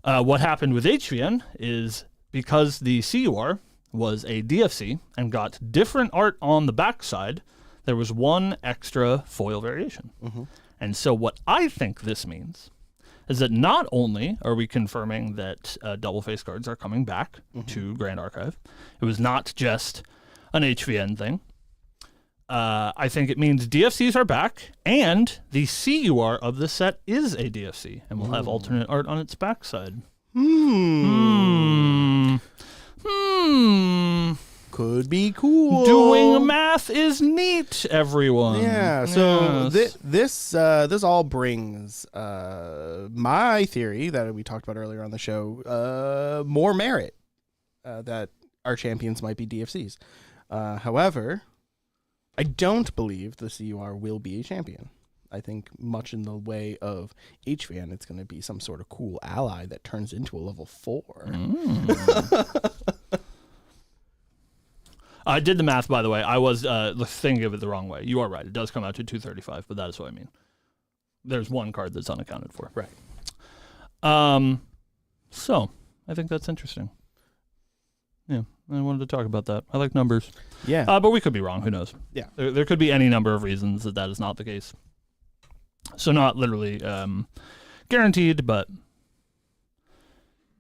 what happened with HVN is because the CUR was a DFC and got different art on the backside, there was 1 extra foil variation. And so what I think this means is that not only are we confirming that double face cards are coming back to Grand Archive, it was not just an HVN thing. I think it means DFCs are back, and the CUR of the set is a DFC, and will have alternate art on its backside. Could be cool. Doing math is neat, everyone. Yeah. So this all brings my theory that we talked about earlier on the show more merit that our champions might be DFCs. However, I don't believe the CUR will be a champion. I think much in the way of HVN, it's going to be some sort of cool ally that turns into a level 4. I did the math, by the way. I was thinking of it the wrong way. You are right. It does come out to 235, but that is what I mean. There's 1 card that's unaccounted for. Right. So, I think that's interesting. Yeah, I wanted to talk about that. I like numbers. Yeah. But we could be wrong. Who knows? Yeah. There could be any number of reasons that is not the case. So not literally guaranteed, but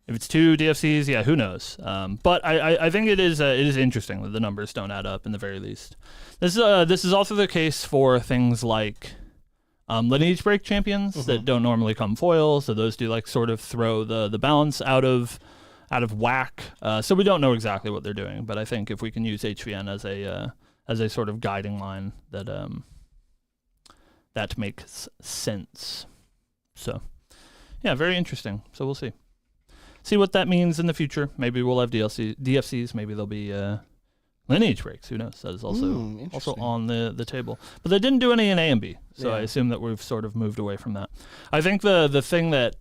if it's 2 DFCs, yeah, who knows? But I think it is interesting that the numbers don't add up in the very least. This is also the case for things like Lineage Break champions that don't normally come foil, so those do like sort of throw the balance out of whack. So we don't know exactly what they're doing, but I think if we can use HVN as a sort of guiding line, that makes sense. So yeah, very interesting. So we'll see what that means in the future. Maybe we'll have DFCs. Maybe there'll be Lineage Breaks. Who knows? That is also on the table. But they didn't do any in A and B, so I assume that we've sort of moved away from that. I think the thing that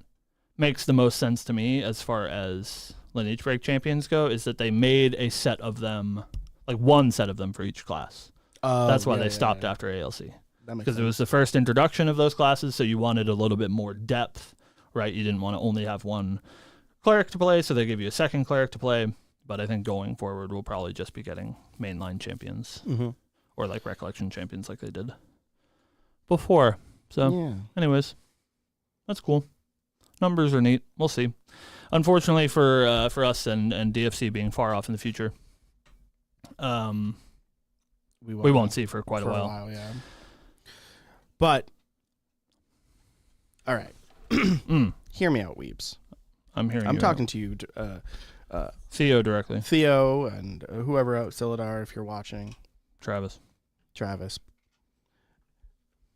makes the most sense to me as far as Lineage Break champions go is that they made a set of them, like one set of them for each class. That's why they stopped after ALC. Because it was the first introduction of those classes, so you wanted a little bit more depth, right? You didn't want to only have one cleric to play, so they give you a second cleric to play. But I think going forward, we'll probably just be getting mainline champions or like recollection champions like they did before. So, anyways, that's cool. Numbers are neat. We'll see. Unfortunately for us and DFC being far off in the future, we won't see for quite a while. Yeah. But all right, hear me out, weebs. I'm talking to you, Theo directly. Theo and whoever else, Silidar, if you're watching. Travis.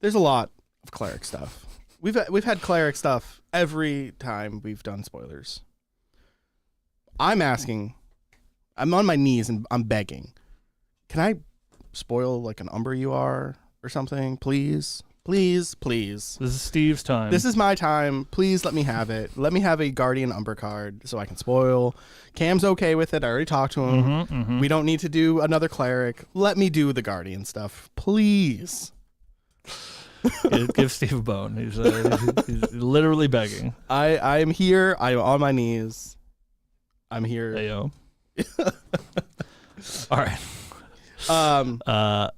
There's a lot of cleric stuff. We've had cleric stuff every time we've done spoilers. I'm asking, I'm on my knees and I'm begging. Can I spoil like an Umber UR or something, please? Please. This is Steve's time. This is my time. Please let me have it. Let me have a Guardian Umber card so I can spoil. Cam's okay with it. I already talked to him. We don't need to do another cleric. Let me do the Guardian stuff, please. Give Steve a bone. He's literally begging. I am here. I am on my knees. I'm here. Ayo. All right.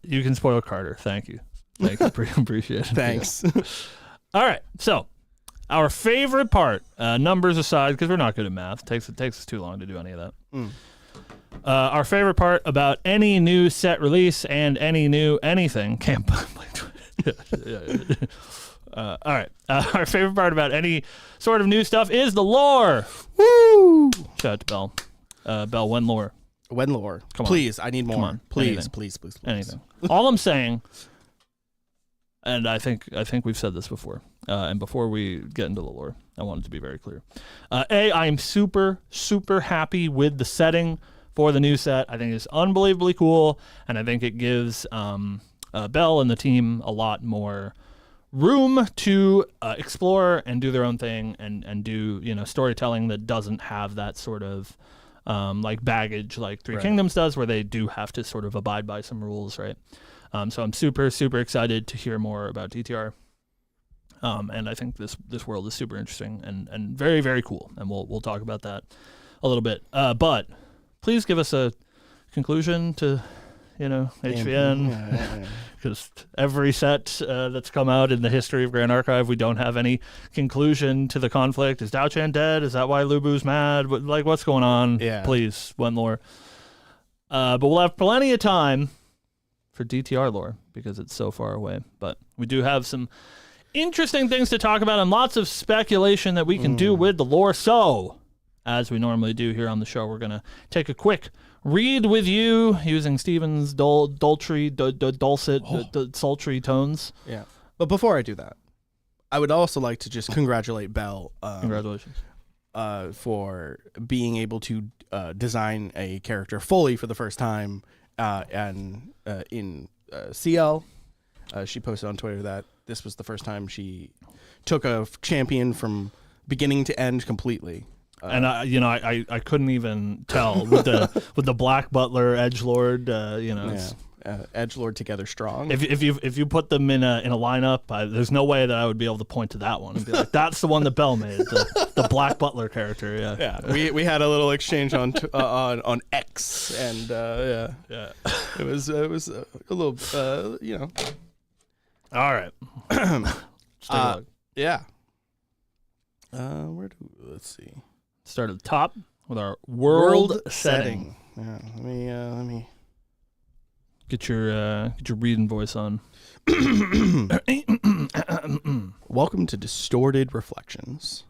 You can spoil Carter. Thank you. Appreciate it. Thanks. All right. So, our favorite part, numbers aside, because we're not good at math. It takes us too long to do any of that. Our favorite part about any new set release and any new anything. All right. Our favorite part about any sort of new stuff is the lore. Woo! Shout out to Bell. Bell, when lore? When lore? Come on. Please, I need more. Come on. Please. Anything. All I'm saying, and I think we've said this before, and before we get into the lore, I want it to be very clear. I'm super, super happy with the setting for the new set. I think it's unbelievably cool, and I think it gives Bell and the team a lot more room to explore and do their own thing and do storytelling that doesn't have that sort of like baggage like Three Kingdoms does, where they do have to sort of abide by some rules, right? So I'm super, super excited to hear more about DTR. And I think this world is super interesting and very, very cool. And we'll talk about that a little bit. But please give us a conclusion to, HVN. Because every set that's come out in the history of Grand Archive, we don't have any conclusion to the conflict. Is Dao-Chan dead? Is that why Lubu's mad? What's going on? Yeah. Please, one lore. But we'll have plenty of time for DTR lore because it's so far away. But we do have some interesting things to talk about and lots of speculation that we can do with the lore. So, as we normally do here on the show, we're going to take a quick read with you using Steven's sultry tones. Yeah. But before I do that, I would also like to just congratulate Bell. Congratulations. For being able to design a character fully for the first time and in CL. She posted on Twitter that this was the first time she took a champion from beginning to end completely. And I couldn't even tell with the Black Butler Edgelord. Edgelord together strong. If you put them in a lineup, there's no way that I would be able to point to that one and be like, that's the one that Bell made, the Black Butler character. Yeah. We had a little exchange on X, and it was a little All right. Yeah. Let's see. Start at the top with our world setting. Yeah, let me get your reading voice on. Welcome to Distorted Reflections.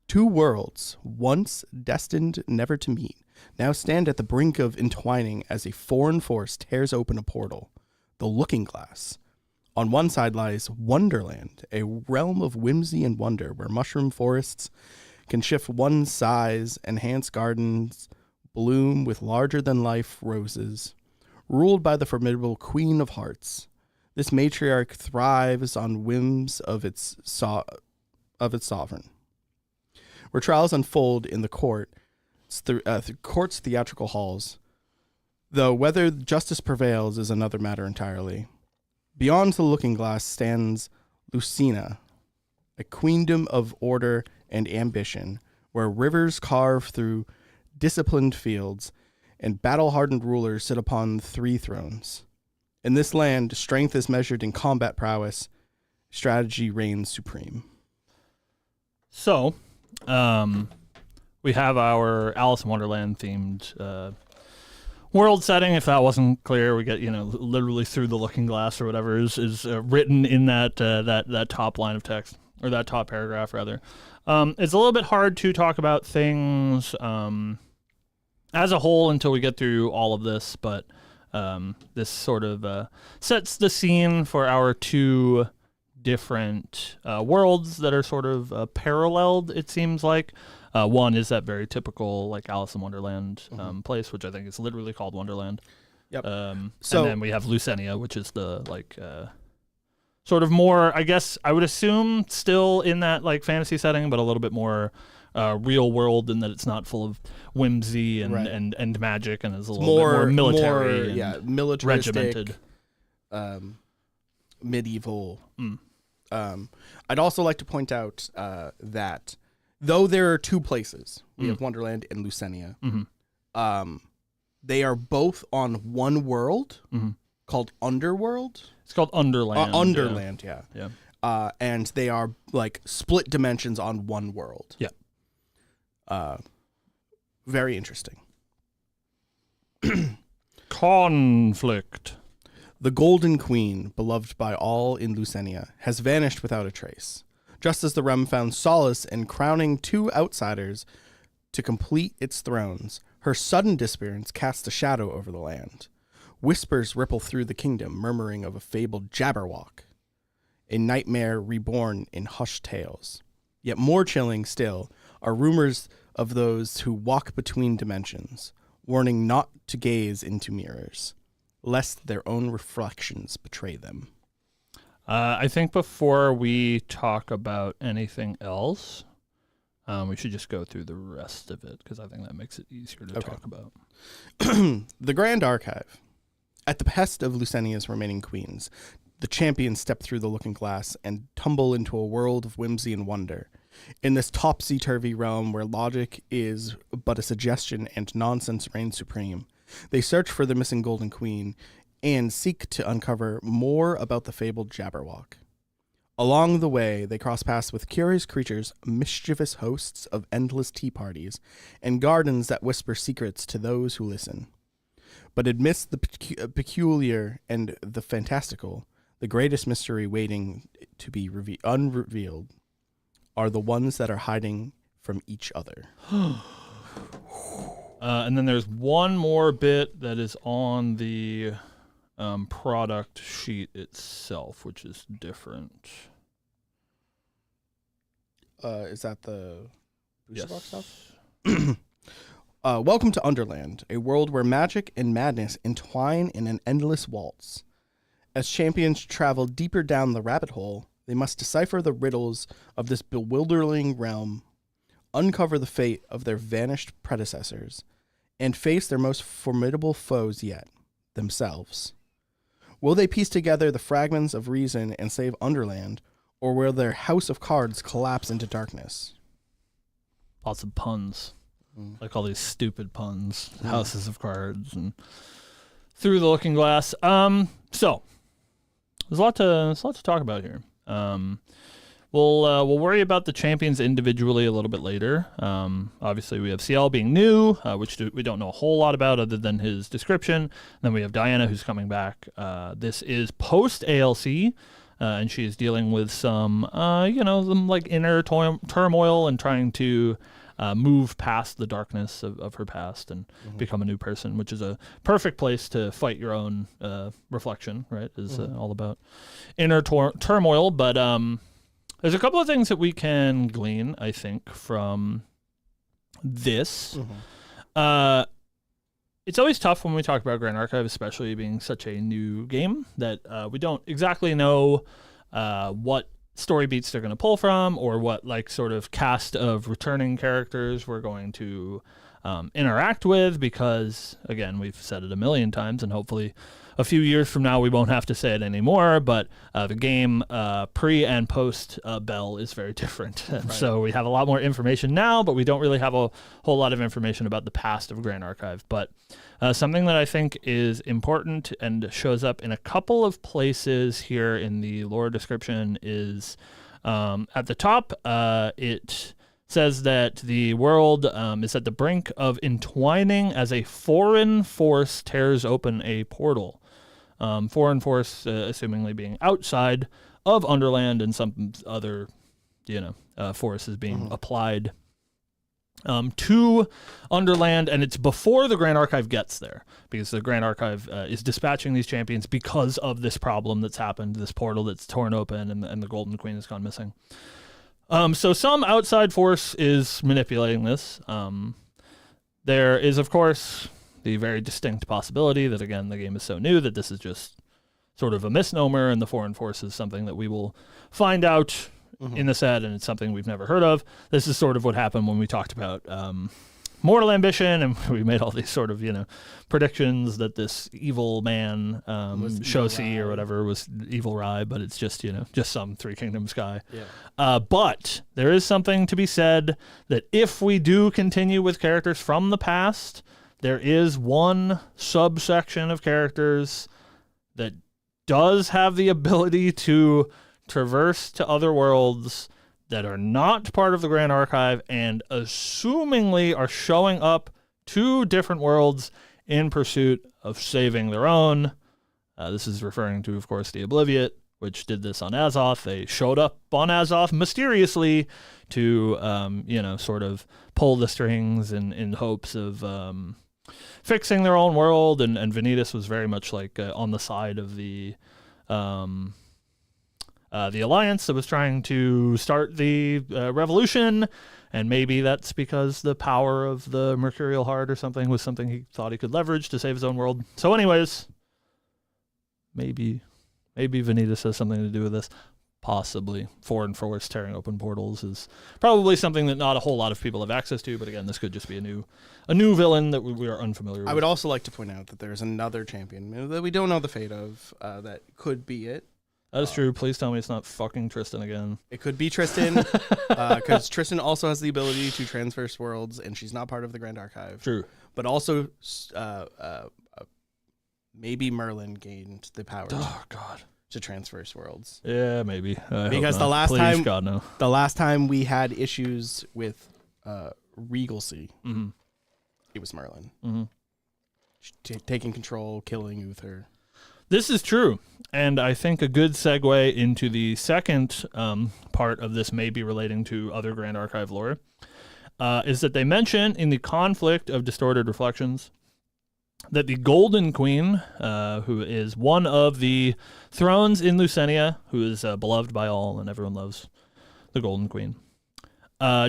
Two worlds, once destined never to meet, now stand at the brink of entwining as a foreign force tears open a portal. The Looking Glass. On one side lies Wonderland, a realm of whimsy and wonder where mushroom forests can shift one's size, enhance gardens, bloom with larger-than-life roses. Ruled by the formidable Queen of Hearts, this matriarch thrives on whims of its sovereign. where trials unfold in the court's theatrical halls. Though whether justice prevails is another matter entirely. Beyond the looking glass stands Lucina, a queendom of order and ambition, where rivers carve through disciplined fields, and battle-hardened rulers sit upon 3 thrones. In this land, strength is measured in combat prowess, strategy reigns supreme. So, we have our Alice in Wonderland themed world setting. If that wasn't clear, we get literally through the looking glass or whatever is written in that top line of text, or that top paragraph rather. It's a little bit hard to talk about things as a whole until we get through all of this, but this sort of sets the scene for our 2 different worlds that are sort of paralleled, it seems like. One is that very typical like Alice in Wonderland place, which I think is literally called Wonderland. Yep. And then we have Lucenia, which is the sort of more, I guess I would assume, still in that like fantasy setting, but a little bit more real world in that it's not full of whimsy and magic, and is a little bit more military, militaristic, regimented, medieval. I'd also like to point out that though there are 2 places, we have Wonderland and Lucenia, they are both on one world called Underworld. It's called Underland. Underland, yeah. And they are like split dimensions on one world. Yeah. Very interesting. Conflict. The Golden Queen, beloved by all in Lucenia, has vanished without a trace, just as the realm found solace in crowning 2 outsiders to complete its thrones. Her sudden disappearance casts a shadow over the land. Whispers ripple through the kingdom, murmuring of a fabled Jabberwock, a nightmare reborn in hushed tales. Yet more chilling still are rumors of those who walk between dimensions, warning not to gaze into mirrors, lest their own reflections betray them. I think before we talk about anything else, we should just go through the rest of it, because I think that makes it easier to talk about. The Grand Archive. At the behest of Lucenia's remaining queens, the champions step through the looking glass and tumble into a world of whimsy and wonder. In this topsy-turvy realm where logic is but a suggestion and nonsense reigns supreme, they search for the missing Golden Queen and seek to uncover more about the fabled Jabberwock. Along the way, they cross paths with curious creatures, mischievous hosts of endless tea parties, and gardens that whisper secrets to those who listen. But amidst the peculiar and the fantastical, the greatest mystery waiting to be unrevealed are the ones that are hiding from each other. And then there's one more bit that is on the product sheet itself, which is different. Is that the booster box stuff? Yes. Welcome to Underland, a world where magic and madness entwine in an endless waltz. As champions travel deeper down the rabbit hole, they must decipher the riddles of this bewildering realm, uncover the fate of their vanished predecessors, and face their most formidable foes yet, themselves. Will they piece together the fragments of reason and save Underland, or will their house of cards collapse into darkness? Lots of puns. Like all these stupid puns. Houses of cards and through the looking glass. So there's a lot to talk about here. We'll worry about the champions individually a little bit later. Obviously, we have CL being new, which we don't know a whole lot about other than his description. And then we have Diana, who's coming back. This is post ALC, and she is dealing with some, some like inner turmoil and trying to move past the darkness of her past and become a new person, which is a perfect place to fight your own reflection, right? Is all about inner turmoil. But there's a couple of things that we can glean, I think, from this. It's always tough when we talk about Grand Archive, especially being such a new game, that we don't exactly know what story beats they're going to pull from, or what like sort of cast of returning characters we're going to interact with, because again, we've said it a million times, and hopefully a few years from now we won't have to say it anymore, but the game pre and post Bell is very different. And so we have a lot more information now, but we don't really have a whole lot of information about the past of Grand Archive. But something that I think is important and shows up in a couple of places here in the lore description is at the top, it says that the world is at the brink of entwining as a foreign force tears open a portal. Foreign force, assumingly being outside of Underland, and some other, force is being applied to Underland, and it's before the Grand Archive gets there, because the Grand Archive is dispatching these champions because of this problem that's happened, this portal that's torn open, and the Golden Queen has gone missing. So some outside force is manipulating this. There is, of course, the very distinct possibility that, again, the game is so new that this is just sort of a misnomer, and the foreign force is something that we will find out in the set, and it's something we've never heard of. This is sort of what happened when we talked about Mortal Ambition, and we made all these sort of, predictions that this evil man, Shosi or whatever, was evil Rai, but it's just, just some Three Kingdoms guy. Yeah. But there is something to be said that if we do continue with characters from the past, there is one subsection of characters that does have the ability to traverse to other worlds that are not part of the Grand Archive, and assumingly are showing up to different worlds in pursuit of saving their own. This is referring to, of course, the Obliviate, which did this on Azoth. They showed up on Azoth mysteriously to, sort of pull the strings in hopes of fixing their own world, and Vanitas was very much like on the side of the Alliance that was trying to start the revolution, and maybe that's because the power of the Mercurial Heart or something was something he thought he could leverage to save his own world. So anyways, maybe Vanitas has something to do with this. Possibly. Foreign force tearing open portals is probably something that not a whole lot of people have access to, but again, this could just be a new villain that we are unfamiliar with. I would also like to point out that there's another champion that we don't know the fate of that could be it. That is true. Please tell me it's not fucking Tristan again. It could be Tristan, because Tristan also has the ability to transverse worlds, and she's not part of the Grand Archive. True. But also, maybe Merlin gained the power. Oh, God. To transverse worlds. Yeah, maybe. Because the last time we had issues with Regalcy, it was Merlin. Taking control, killing Uther. This is true, and I think a good segue into the second part of this, maybe relating to other Grand Archive lore, is that they mention in the conflict of Distorted Reflections that the Golden Queen, who is one of the thrones in Lucenia, who is beloved by all and everyone loves the Golden Queen,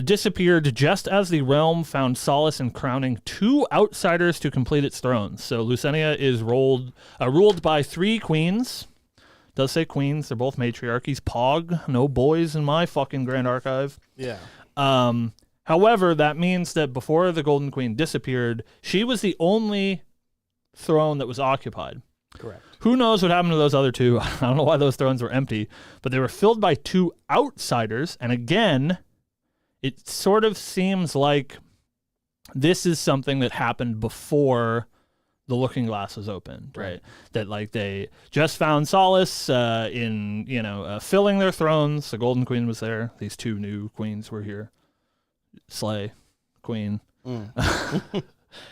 disappeared just as the realm found solace in crowning two outsiders to complete its throne. So Lucenia is ruled by three queens. It does say queens. They're both matriarchies. Pog. No boys in my fucking Grand Archive. Yeah. However, that means that before the Golden Queen disappeared, she was the only throne that was occupied. Correct. Who knows what happened to those other two? I don't know why those thrones were empty, but they were filled by two outsiders. And again, it sort of seems like this is something that happened before the Looking Glass was opened, right? That like they just found solace in filling their thrones. The Golden Queen was there. These two new queens were here. Slay, Queen.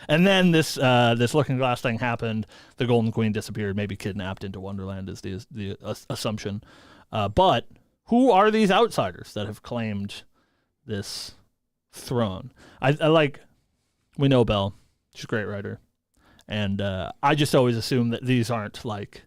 And then this Looking Glass thing happened. The Golden Queen disappeared, maybe kidnapped into Wonderland is the assumption. But who are these outsiders that have claimed this throne? I like, we know Belle. She's a great writer. And I just always assume that these aren't like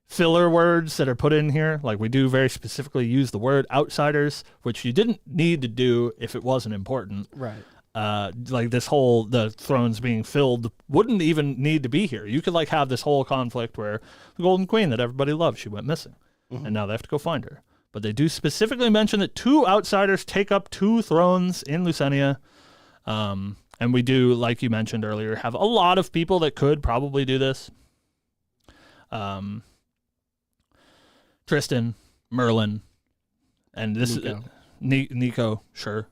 filler words that are put in here. Like we do very specifically use the word outsiders, which you didn't need to do if it wasn't important. Right. Like the thrones being filled wouldn't even need to be here. You could like have this whole conflict where the Golden Queen that everybody loves, she went missing, and now they have to go find her. but they do specifically mention that 2 outsiders take up 2 thrones in Lucenia. And we do, like you mentioned earlier, have a lot of people that could probably do this. Tristan, Merlin, and this Nico. is Nico, sure.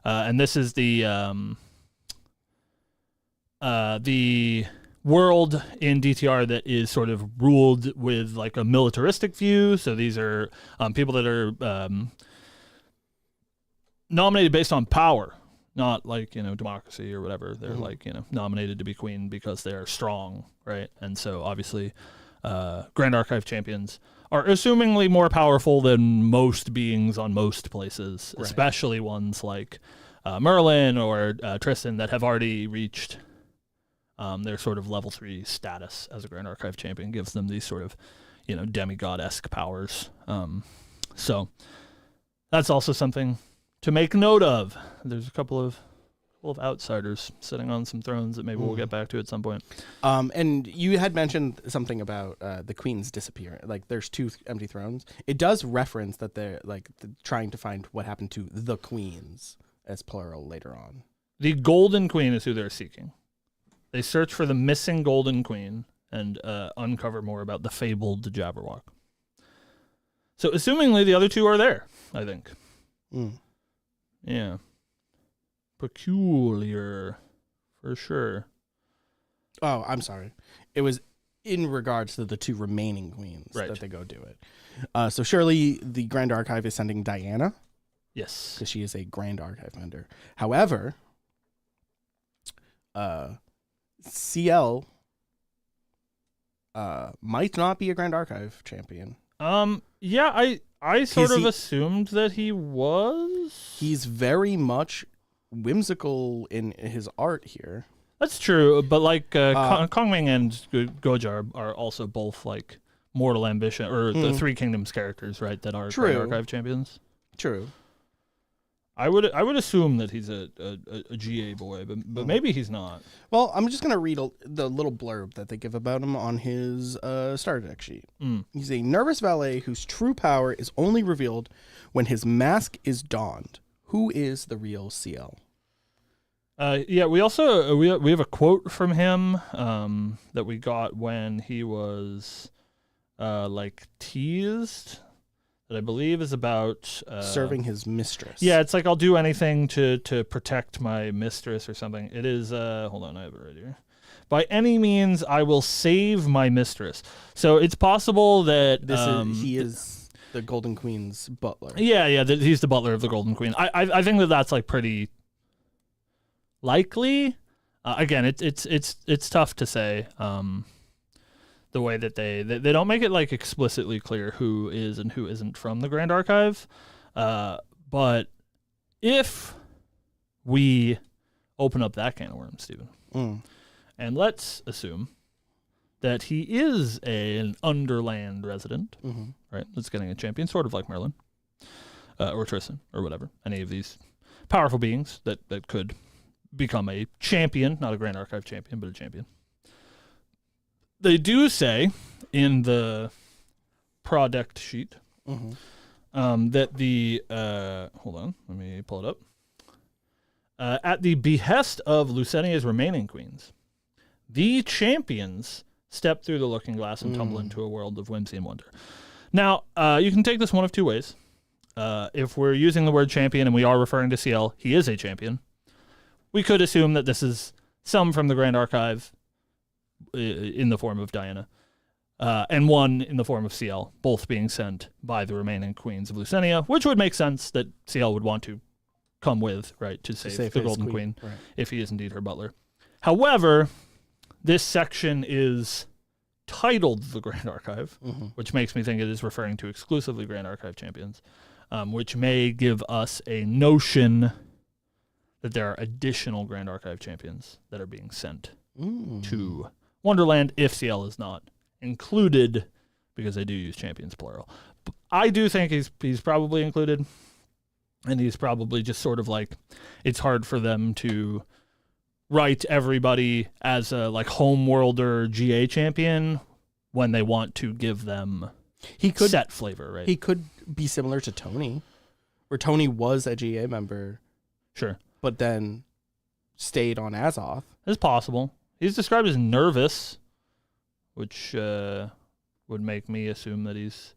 And this is the world in DTR that is sort of ruled with like a militaristic view. So these are people that are nominated based on power, not like, democracy or whatever. They're like, nominated to be queen because they are strong, right? And so obviously Grand Archive champions are assumingly more powerful than most beings on most places, right. Especially ones like Merlin or Tristan that have already reached their sort of level 3 status as a Grand Archive champion. Gives them these sort of, demigod-esque powers. So that's also something to make note of. There's a couple of outsiders sitting on some thrones that maybe we'll get back to at some point. And you had mentioned something about the queen's disappearance. Like, there's 2 empty thrones. It does reference that they're like trying to find what happened to the queens as plural later on. The Golden Queen is who they're seeking. They search for the missing Golden Queen and uncover more about the fabled Jabberwock. So, assumingly, the other 2 are there, I think. Yeah. Peculiar, for sure. Oh, I'm sorry. It was in regards to the 2 remaining queens that they go do it. So surely the Grand Archive is sending Diana. Yes. Because she is a Grand Archive member. However, CL might not be a Grand Archive champion. Yeah, I sort of assumed that he was. He's very much whimsical in his art here. That's true, but like Kongming and Goja are also both like Mortal Ambition or the 3 Kingdoms characters, right? That are Grand Archive champions. True. I would assume that he's a GA boy, but maybe he's not. Well, I'm just gonna read the little blurb that they give about him on his starter deck sheet. He's a nervous valet whose true power is only revealed when his mask is donned. Who is the real CL? Yeah, we also we have a quote from him that we got when he was like teased, that I believe is about serving his mistress. Yeah, it's like, I'll do anything to protect my mistress or something. It is hold on, I have it right here. By any means, I will save my mistress. So it's possible that he is the Golden Queen's butler. Yeah, he's the butler of the Golden Queen. I think that's like pretty likely. Again, it's tough to say. The way that they don't make it like explicitly clear who is and who isn't from the Grand Archive. But if we open up that can of worms, Stephen, and let's assume that he is an Underland resident, right? That's getting a champion, sort of like Merlin, or Tristan, or whatever. Any of these powerful beings that could become a champion, not a Grand Archive champion, but a champion. They do say in the product sheet that the hold on, let me pull it up. At the behest of Lucenia's remaining queens, the champions step through the looking glass and tumble into a world of whimsy and wonder. Now, you can take this one of 2 ways. If we're using the word champion and we are referring to CL, he is a champion. We could assume that this is some from the Grand Archive in the form of Diana, and one in the form of CL, both being sent by the remaining queens of Lucenia, which would make sense that CL would want to come with, right, to save the Golden Queen, right, if he is indeed her butler. However, this section is titled the Grand Archive, which makes me think it is referring to exclusively Grand Archive champions, which may give us a notion that there are additional Grand Archive champions that are being sent to Wonderland if CL is not included, because they do use champions plural. But I do think he's probably included, and he's probably just sort of like, it's hard for them to write everybody as a like homeworlder GA champion when they want to give them He could set flavor, right? He could be similar to Tony, where Tony was a GA member, Sure, but then stayed on Azoth. it's possible. He's described as nervous, which would make me assume that he's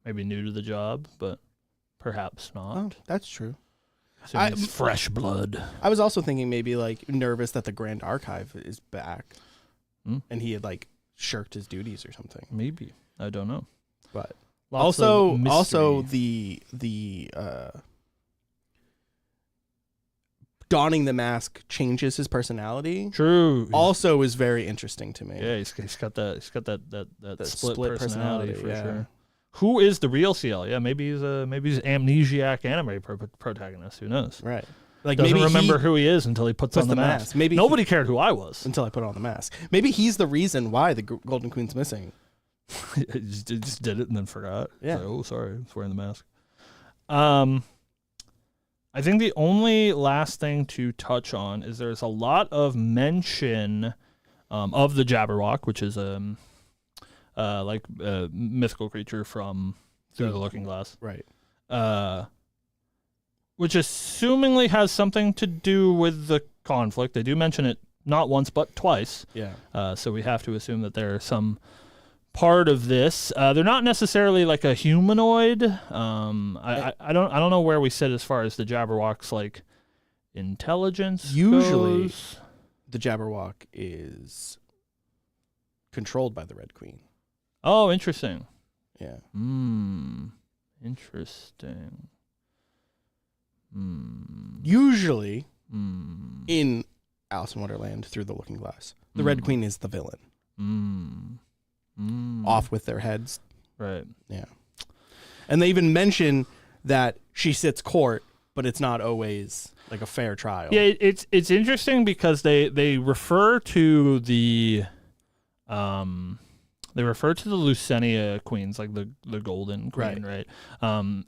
maybe new to the job, but perhaps not. Oh, that's true. He's fresh blood. I was also thinking maybe like nervous that the Grand Archive is back, and he had like shirked his duties or something. Maybe, I don't know. But Lots also the donning the mask changes his personality. True. Also is very interesting to me. Yeah, he's got that split personality for yeah. sure. Who is the real CL? Yeah, maybe he's amnesiac anime protagonist. Who knows? Right. Like Doesn't maybe remember who he is until he puts on the mask. Maybe nobody cared who I was until I put on the mask. Maybe he's the reason why the Golden Queen's missing. He just did it and then forgot. Yeah. Like, oh, sorry, I was wearing the mask. I think the only last thing to touch on is there's a lot of mention of the Jabberwock, which is like a mythical creature from Through the Looking Glass. Right. Which assumingly has something to do with the conflict. They do mention it not once but twice. Yeah. So we have to assume that there's some part of this. They're not necessarily like a humanoid. I don't know where we sit as far as the Jabberwock's like intelligence Usually goes. the Jabberwock is controlled by the Red Queen. Oh, interesting. Yeah. Interesting. Usually in Alice in Wonderland Through the Looking Glass, the Red Queen is the villain. Off with their heads. Right. Yeah. And they even mention that she sits court, but it's not always like a fair trial. Yeah, it's interesting because they refer to the Lucenia queens, like the Golden Queen, right?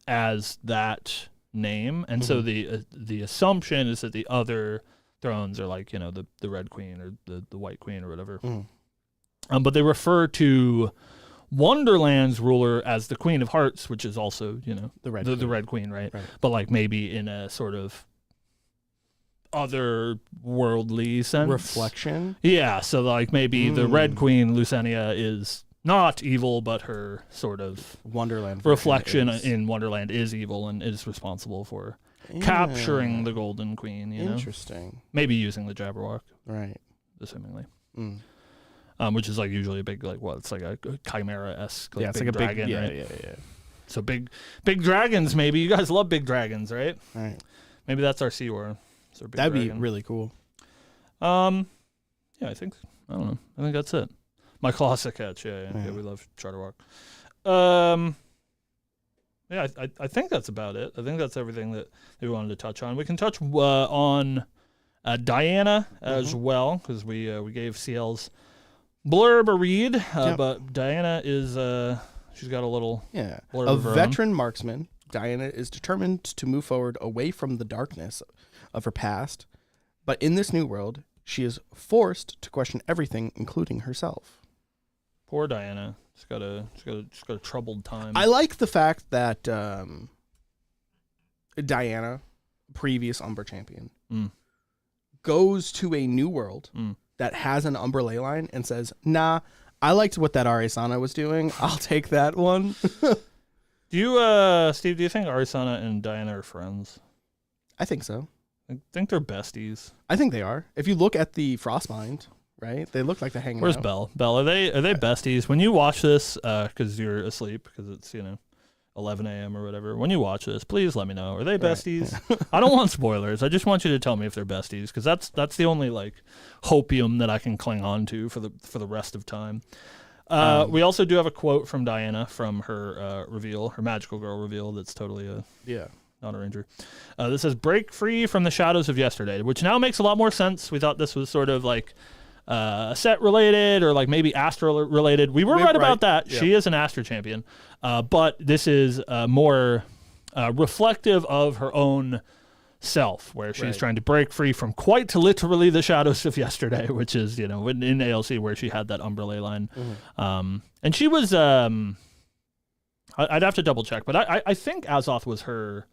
As that name, and so the assumption is that the other thrones are like, you know, the Red Queen or the White Queen or whatever. But they refer to Wonderland's ruler as the Queen of Hearts, which is also, you know, the Red Queen, right? But like maybe in a sort of otherworldly sense. Reflection? Yeah, so like maybe the Red Queen, Lucenia, is not evil, but her sort of Wonderland reflection in Wonderland is evil and is responsible for capturing the Golden Queen, you know? Interesting. Maybe using the Jabberwock. Right. Assumingly. Which is like usually a big, like, what, it's like a chimera-esque, like, it's big like a dragon, big, right? Yeah. So big dragons, maybe. You guys love big dragons, right? Right. Maybe that's our Seawar. That'd be really cool. Yeah, I don't know. I think that's it. My classic catch, yeah, we love Charterwalk. Yeah, I think that's about it. I think that's everything that we wanted to touch on. We can touch on Diana as well, because we gave CL's blurb a read, but Diana is she's got a little blurb of her veteran marksman. Diana is determined to move forward away from the darkness of her past, but in this new world, she is forced to question everything, including herself. Poor Diana. She's got a troubled time. I like the fact that Diana, previous Umber champion, goes to a new world that has an Umber ley line and says, "Nah, I liked what that Arisana was doing. I'll take that one." Do you, Steve? Do you think Arisana and Diana are friends? I think so. I think they're besties. I think they are. If you look at the Frostbind, right, they look like they're hanging Where's out. Belle? Belle, are they besties? When you watch this, because you're asleep, because it's 11 a.m. or whatever. When you watch this, please let me know. Are they besties? Right. I don't want spoilers. I just want you to tell me if they're besties, because that's the only like hopium that I can cling on to for the rest of time. We also do have a quote from Diana from her reveal, her magical girl reveal. That's totally not a ranger. This says, "Break free from the shadows of yesterday," which now makes a lot more sense. We thought this was sort of like set related or like maybe Astra related. We were right about that. Yep. She is an Astra champion, but this is more reflective of her own self, where she's trying to break free from quite literally the shadows of yesterday, which is, in ALC where she had that Umber ley line. And she was I'd have to double check, but I think Azoth was her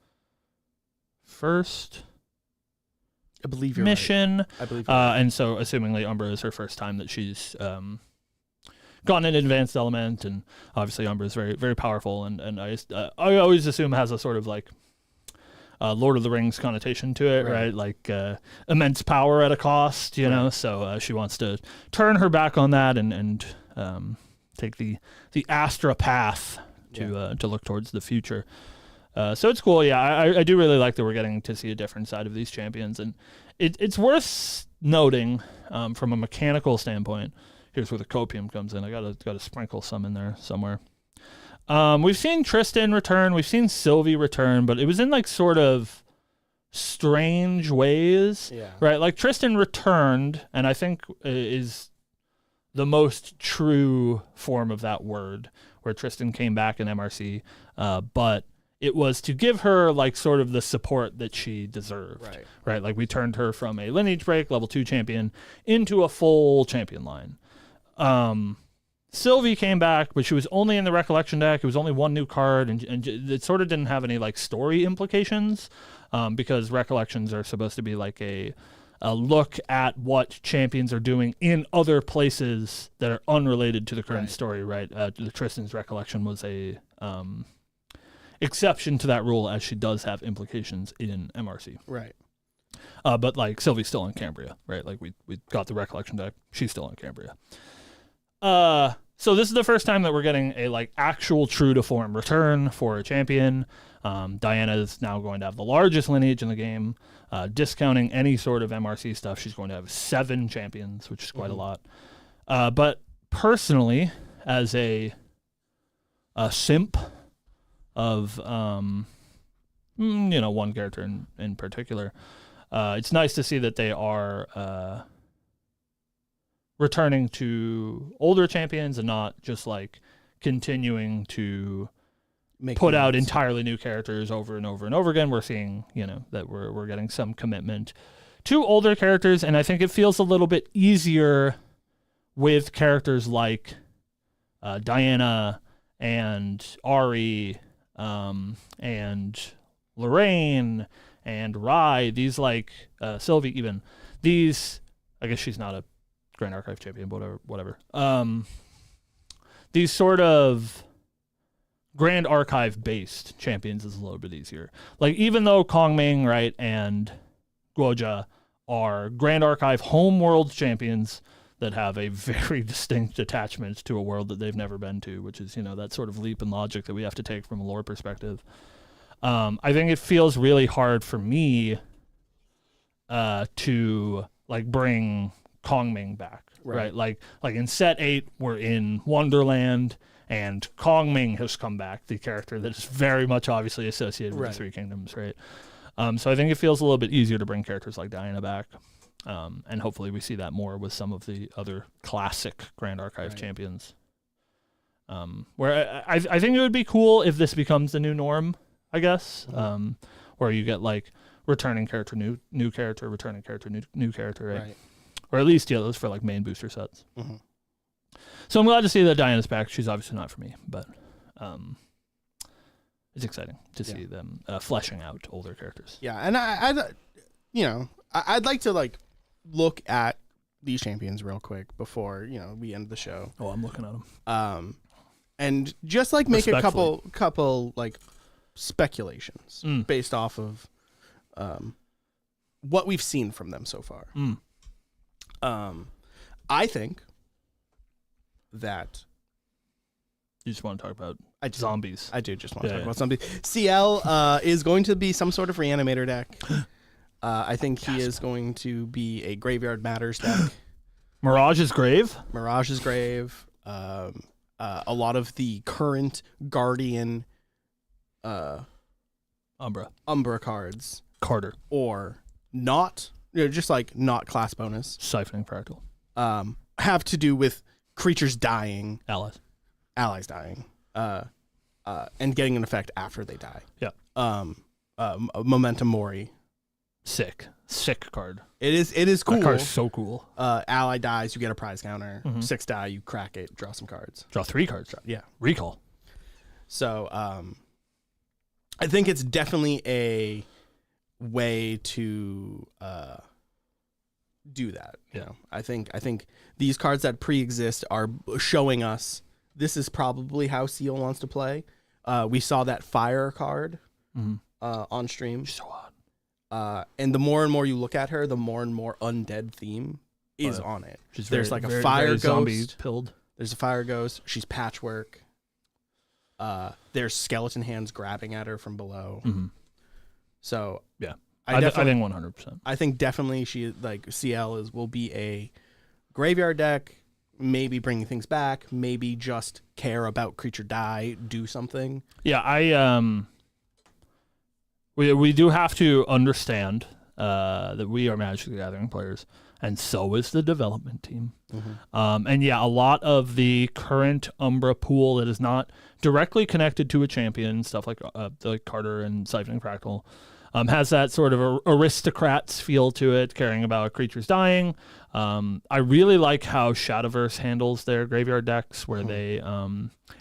first I believe you're mission. Right. I believe you're right. And so assumingly Umbra is her first time that she's gotten an advanced element, and obviously Umbra is very, very powerful, and I always assume has a sort of like Lord of the Rings connotation to it, right? Like immense power at a cost, you know. So she wants to turn her back on that and take the Astra path to look towards the future. So it's cool. Yeah, I do really like that we're getting to see a different side of these champions, and it's worth noting from a mechanical standpoint. Here's where the copium comes in. I gotta sprinkle some in there somewhere. We've seen Tristan return, we've seen Sylvie return, but it was in like sort of strange ways, right? Like Tristan returned, and I think is the most true form of that word, where Tristan came back in MRC, but it was to give her like sort of the support that she deserved, right? Like we turned her from a Lineage Break level 2 champion into a full champion line. Sylvie came back, but she was only in the Recollection deck. It was only one new card, and it sort of didn't have any like story implications, because Recollections are supposed to be like a look at what champions are doing in other places that are unrelated to the current story, right? The Tristan's Recollection was a exception to that rule, as she does have implications in MRC. Right. But like Sylvie's still in Cambria, right? Like we got the Recollection deck. She's still in Cambria. So this is the first time that we're getting a like actual true to form return for a champion. Diana is now going to have the largest lineage in the game. Discounting any sort of MRC stuff, she's going to have 7 champions, which is quite a lot. But personally, as a simp of one character in particular, it's nice to see that they are returning to older champions and not just like continuing to put out entirely new characters over and over and over again. We're seeing, that we're getting some commitment to older characters, and I think it feels a little bit easier with characters like Diana and Ari and Lorraine and Rai, these like Sylvie even. These, I guess she's not a Grand Archive champion, but whatever. These sort of Grand Archive based champions is a little bit easier. Like even though Kong Ming, right, and Guoja are Grand Archive homeworld champions that have a very distinct attachment to a world that they've never been to, which is, that sort of leap in logic that we have to take from a lore perspective. I think it feels really hard for me to like bring Kong Ming back, right? Like in set 8, we're in Wonderland, and Kong Ming has come back, the character that is very much obviously associated with the Three Kingdoms, right? So I think it feels a little bit easier to bring characters like Diana back, and hopefully we see that more with some of the other classic Grand Archive champions. Where I think it would be cool if this becomes the new norm, I guess, where you get like returning character, new character, returning character, new character, right? Or at least those for like main booster sets. So I'm glad to see that Diana's back. She's obviously not for me, but it's exciting to see them fleshing out older characters. Yeah, and I'd like to like look at these champions real quick before we end the show. Oh, I'm looking at them. And just like make a couple like speculations based off of what we've seen from them so far. I think that you just want to talk about zombies. I do just want to talk about zombies. CL is going to be some sort of reanimator deck. I think he is going to be a Graveyard Matters deck. Mirage's Grave. A lot of the current Guardian Umbra cards. Carter. Or not, just like not class bonus. Siphoning Fractal. Have to do with creatures dying. Allies dying. And getting an effect after they die. Yeah. Momentum Mori. Sick card. It is cool. That card's so cool. Ally dies, you get a prize counter. 6 die, you crack it, draw some cards. Draw 3 cards. Yeah. Recall. So I think it's definitely a way to do that. You know, I think these cards that pre-exist are showing us this is probably how Seal wants to play. We saw that fire card on stream. She's so hot. And the more and more you look at her, the more and more undead theme is on it. There's like a fire ghost. Zombie pilled. There's a fire ghost. She's patchwork. There's skeleton hands grabbing at her from below. So yeah, I think 100%. I think definitely she like CL will be a graveyard deck. Maybe bringing things back. Maybe just care about creature die, do something. Yeah, we do have to understand that we are Magic the Gathering players, and so is the development team. And yeah, a lot of the current Umbra pool that is not directly connected to a champion, stuff like Carter and Siphoning Fractal, has that sort of aristocrats feel to it, caring about creatures dying. I really like how Shadowverse handles their graveyard decks, where they,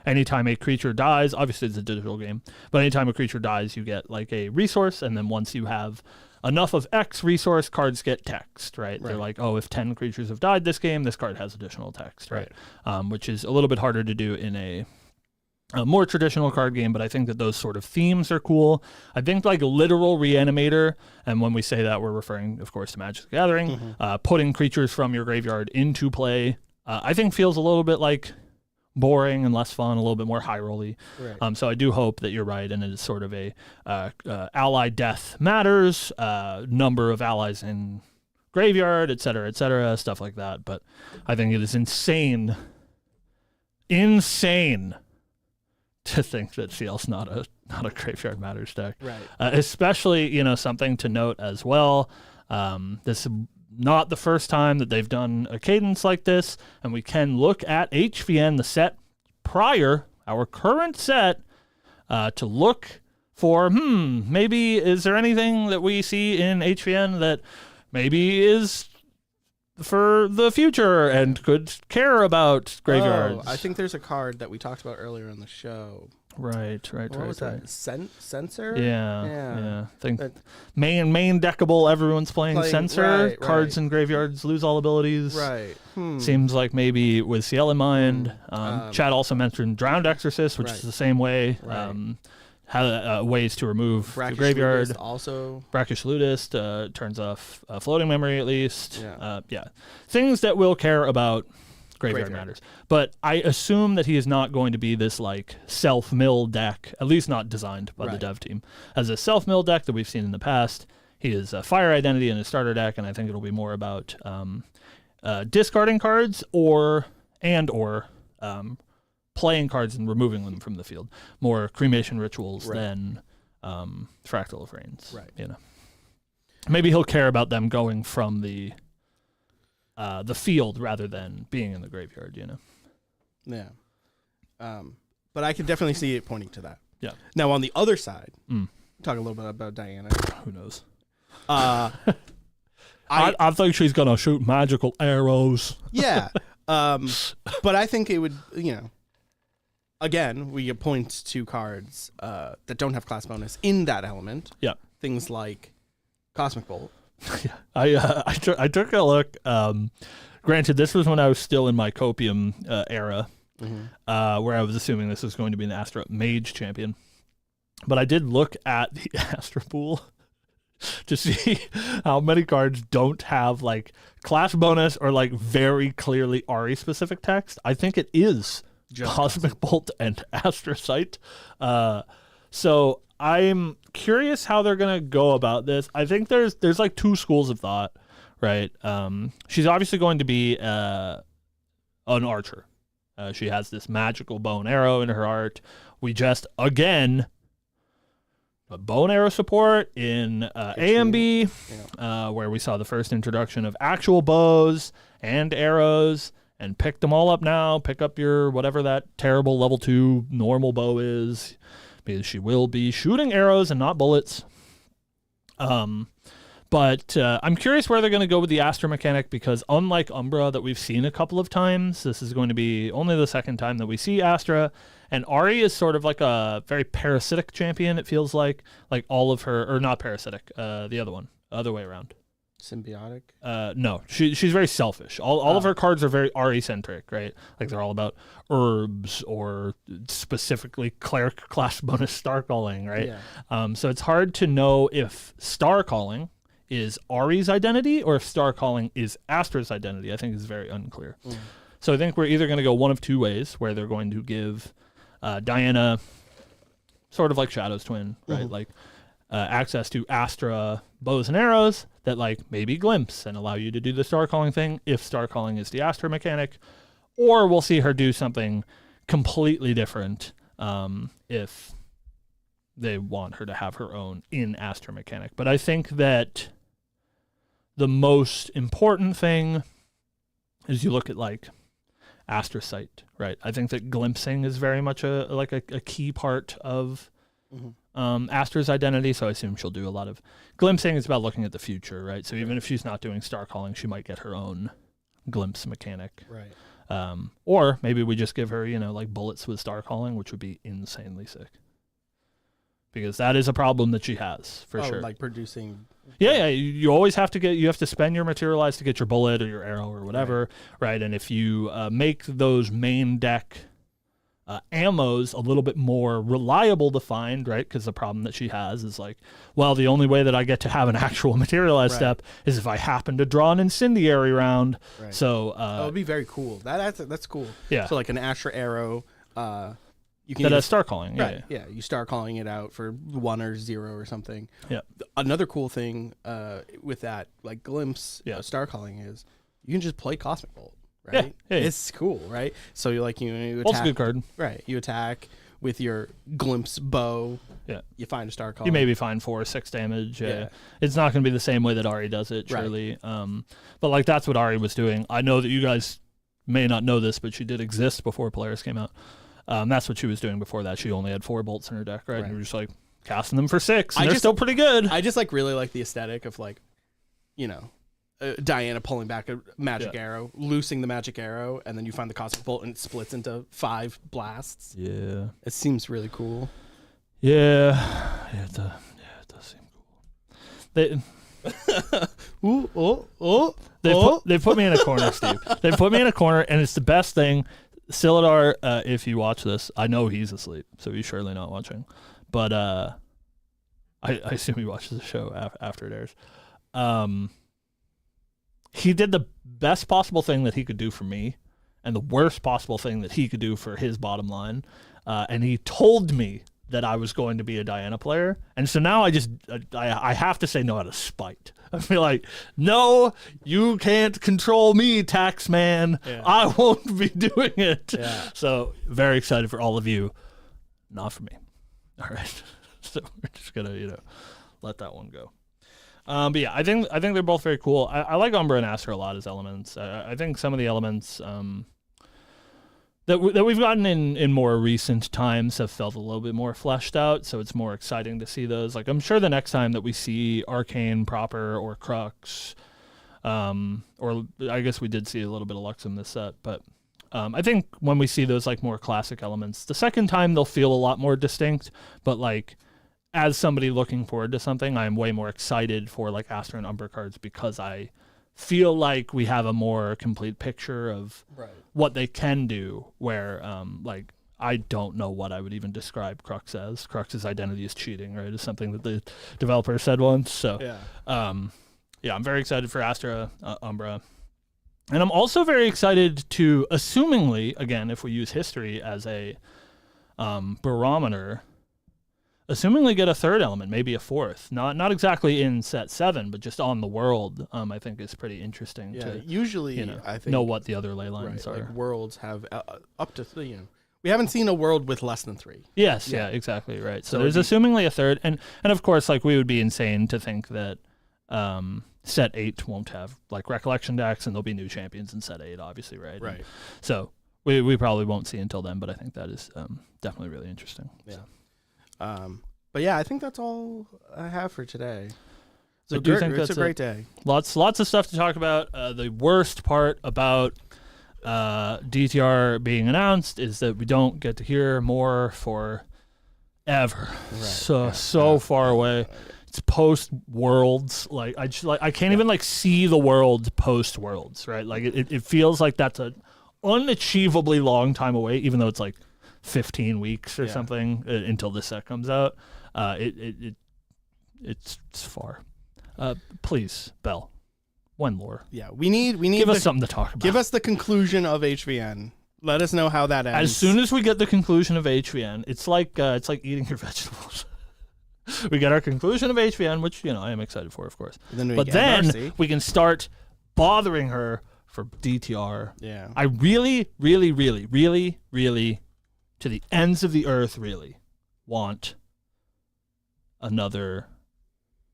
anytime a creature dies, obviously it's a digital game, but anytime a creature dies, you get like a resource, and then once you have enough of X resource, cards get text, right? They're like, oh, if 10 creatures have died this game, this card has additional text, right? Which is a little bit harder to do in a more traditional card game, but I think that those sort of themes are cool. I think like literal reanimator, and when we say that, we're referring, of course, to Magic the Gathering, putting creatures from your graveyard into play, I think feels a little bit like boring and less fun, a little bit more high rolly. So I do hope that you're right, and it is sort of a ally death matters, number of allies in graveyard, et cetera, stuff like that. But I think it is insane to think that CL's not a graveyard matters deck, especially something to note as well. This is not the first time that they've done a cadence like this, and we can look at HVN, the set prior, our current set, to look for maybe is there anything that we see in HVN that maybe is for the future and could care about graveyards. I think there's a card that we talked about earlier in the show. Right. What was that? Censor? Yeah. I think main deckable, everyone's playing Censor. Cards in graveyards lose all abilities. Right. Seems like maybe with CL in mind. Chad also mentioned Drowned Exorcist, which is the same way. Ways to remove the graveyard. Brackish Ludist turns off floating memory at least. Things that will care about graveyard matters. But I assume that he is not going to be this like self-mill deck, at least not designed by the dev team, as a self-mill deck that we've seen in the past. He is a Fire Identity in his starter deck, and I think it'll be more about discarding cards or playing cards and removing them from the field. More cremation rituals than Fractal of Rains. Maybe he'll care about them going from the field rather than being in the graveyard. But I could definitely see it pointing to that. Now on the other side, talk a little bit about Diana. Who knows? I think she's gonna shoot magical arrows. But I think it would, again, we point to cards that don't have class bonus in that element. Things like Cosmic Bolt. I took a look. Granted, this was when I was still in my Copium era, where I was assuming this was going to be an Astra Mage champion. But I did look at the Astra pool to see how many cards don't have like class bonus or like very clearly Ari specific text. I think it is just Cosmic Bolt and Astrocyte. So I'm curious how they're gonna go about this. I think there's like two schools of thought, right? She's obviously going to be an archer. She has this magical bow and arrow in her art. We just again a bow and arrow support in AMB, where we saw the first introduction of actual bows and arrows, and picked them all up now. Pick up your whatever that terrible level 2 normal bow is, because she will be shooting arrows and not bullets. But I'm curious where they're going to go with the Astra mechanic, because unlike Umbra that we've seen a couple of times, this is going to be only the second time that we see Astra, And Ari is sort of like a very parasitic champion, it feels like all of her, or not parasitic, the other one, other way around. Symbiotic? No, she's very selfish. All of her cards are very Ari-centric, right? Like they're all about herbs or specifically cleric class bonus star calling, right? Yeah. So it's hard to know if star calling is Ari's identity or if star calling is Astra's identity. I think is very unclear. So I think we're either going to go one of two ways, where they're going to give Diana sort of like Shadow's twin, right? Like access to Astra bows and arrows that like maybe glimpse and allow you to do the star calling thing if star calling is the Astra mechanic, or we'll see her do something completely different if they want her to have her own in Astra mechanic. But I think that the most important thing is you look at like Astra Sight, right? I think that glimpsing is very much a key part of Astra's identity, so I assume she'll do a lot of glimpsing. Is about looking at the future, right? So even if she's not doing star calling, she might get her own glimpse mechanic, right? Or maybe we just give her, like bullets with star calling, which would be insanely sick, because that is a problem that she has for sure. Like producing. Yeah. You always have to spend your materialize to get your bullet or your arrow or whatever, right? And if you make those main deck ammos a little bit more reliable to find, right? Because the problem that she has is like, well, the only way that I get to have an actual materialized step is if I happen to draw an incendiary round. Right. So that would be very cool. That's cool. Yeah. So like an Astra arrow, you can that has star calling. Right. Yeah. You start calling it out for 1 or 0 or something. Yeah. Another cool thing with that like glimpse star calling is you can just play Cosmic Bolt. Right? Yeah. It's cool, right? So you attack. Bolt's a good card. Right. You attack with your glimpse bow. Yeah. You find a star call. You maybe find 4 or 6 damage. Yeah. It's not going to be the same way that Ari does it, surely. But like that's what Ari was doing. I know that you guys may not know this, but she did exist before Polaris came out. That's what she was doing before that. She only had 4 bolts in her deck, right? And you were just like casting them for 6, and they're still pretty good. I just really like the aesthetic of like, Diana pulling back a magic arrow, loosing the magic arrow, and then you find the Cosmic Bolt and it splits into 5 blasts. Yeah. It seems really cool. Yeah, it does seem cool. They put me in a corner, Steve. They put me in a corner, and it's the best thing. Silidar, if you watch this, I know he's asleep, so he's surely not watching. But I assume he watches the show after it airs. He did the best possible thing that he could do for me and the worst possible thing that he could do for his bottom line. And he told me that I was going to be a Diana player. And so now I have to say no out of spite. I feel like, no, you can't control me, tax man. Yeah. I won't be doing it. Yeah. So very excited for all of you. Not for me. All right. So we're just going to, let that one go. But yeah, I think they're both very cool. I like Umbra and Astra a lot as elements. I think some of the elements that we've gotten in more recent times have felt a little bit more fleshed out, so it's more exciting to see those. Like I'm sure the next time that we see Arcane proper or Crux, or I guess we did see a little bit of Luxem this set, but I think when we see those like more classic elements, the second time they'll feel a lot more distinct, but like as somebody looking forward to something, I'm way more excited for like Astra and Umbra cards because I feel like we have a more complete picture of what they can do, where like I don't know what I would even describe Crux as. Crux's identity is cheating, right? Is something that the developer said once. So I'm very excited for Astra, Umbra. And I'm also very excited to, assumingly, again, if we use history as a barometer, assumingly get a third element, maybe a fourth. Not exactly in set 7, but just on the world, I think is pretty interesting to usually I think know what the other ley lines are. Like worlds have up to 3, we haven't seen a world with less than 3. Yes, yeah, exactly, right. So there's assumingly a third, and of course, like we would be insane to think that set 8 won't have like recollection decks, and there'll be new champions in set 8, obviously, right? Right. And so we probably won't see until then, but I think that is definitely really interesting. Yeah. But yeah, I think that's all I have for today. It's a great day. Lots of stuff to talk about. The worst part about DTR being announced is that we don't get to hear more for ever. Right. So far away. It's post Worlds. Like I can't even like see the world post Worlds, right? Like it feels like that's an unachievably long time away, even though it's like 15 weeks or something until this set comes out. It's far. Please, Bell. One lore. Yeah, we need give us something to talk about. Give us the conclusion of HVN. Let us know how that ends. As soon as we get the conclusion of HVN, it's like eating your vegetables. We get our conclusion of HVN, which I am excited for, of course. Then we can start bothering her for DTR. Yeah. I really, really, really, really, really, to the ends of the earth, really want another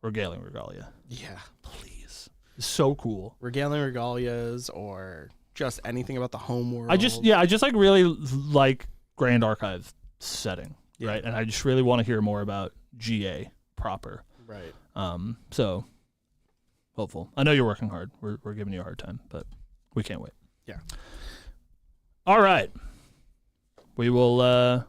Regalia. Yeah. Please. It's so cool. Regalias or just anything about the home world. I just like really like Grand Archive setting, right? And I just really want to hear more about GA proper. Right. So hopeful. I know you're working hard. We're giving you a hard time, but we can't wait. Yeah. All right. We will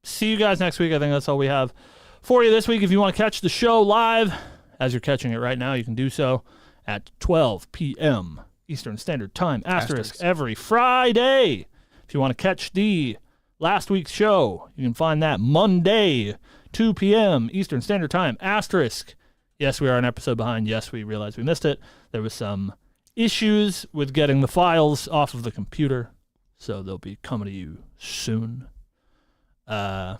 see you guys next week. I think that's all we have for you this week. If you want to catch the show live, as you're catching it right now, you can do so at 12 p.m. Eastern Standard Time, asterisk every Friday. If you want to catch the last week's show, you can find that Monday, 2 p.m. Eastern Standard Time, asterisk. Yes, we are an episode behind. Yes, we realized we missed it. There was some issues with getting the files off of the computer, so they'll be coming to you soon. Yeah,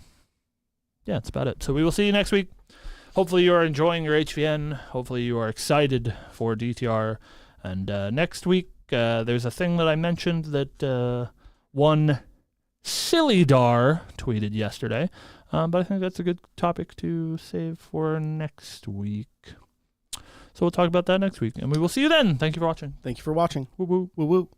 that's about it. So we will see you next week. Hopefully you are enjoying your HVN. Hopefully you are excited for DTR. And next week, there's a thing that I mentioned that one Silly Dar tweeted yesterday. But I think that's a good topic to save for next week. So we'll talk about that next week. And we will see you then. Thank you for watching. Thank you for watching. Woo woo. Woo woo.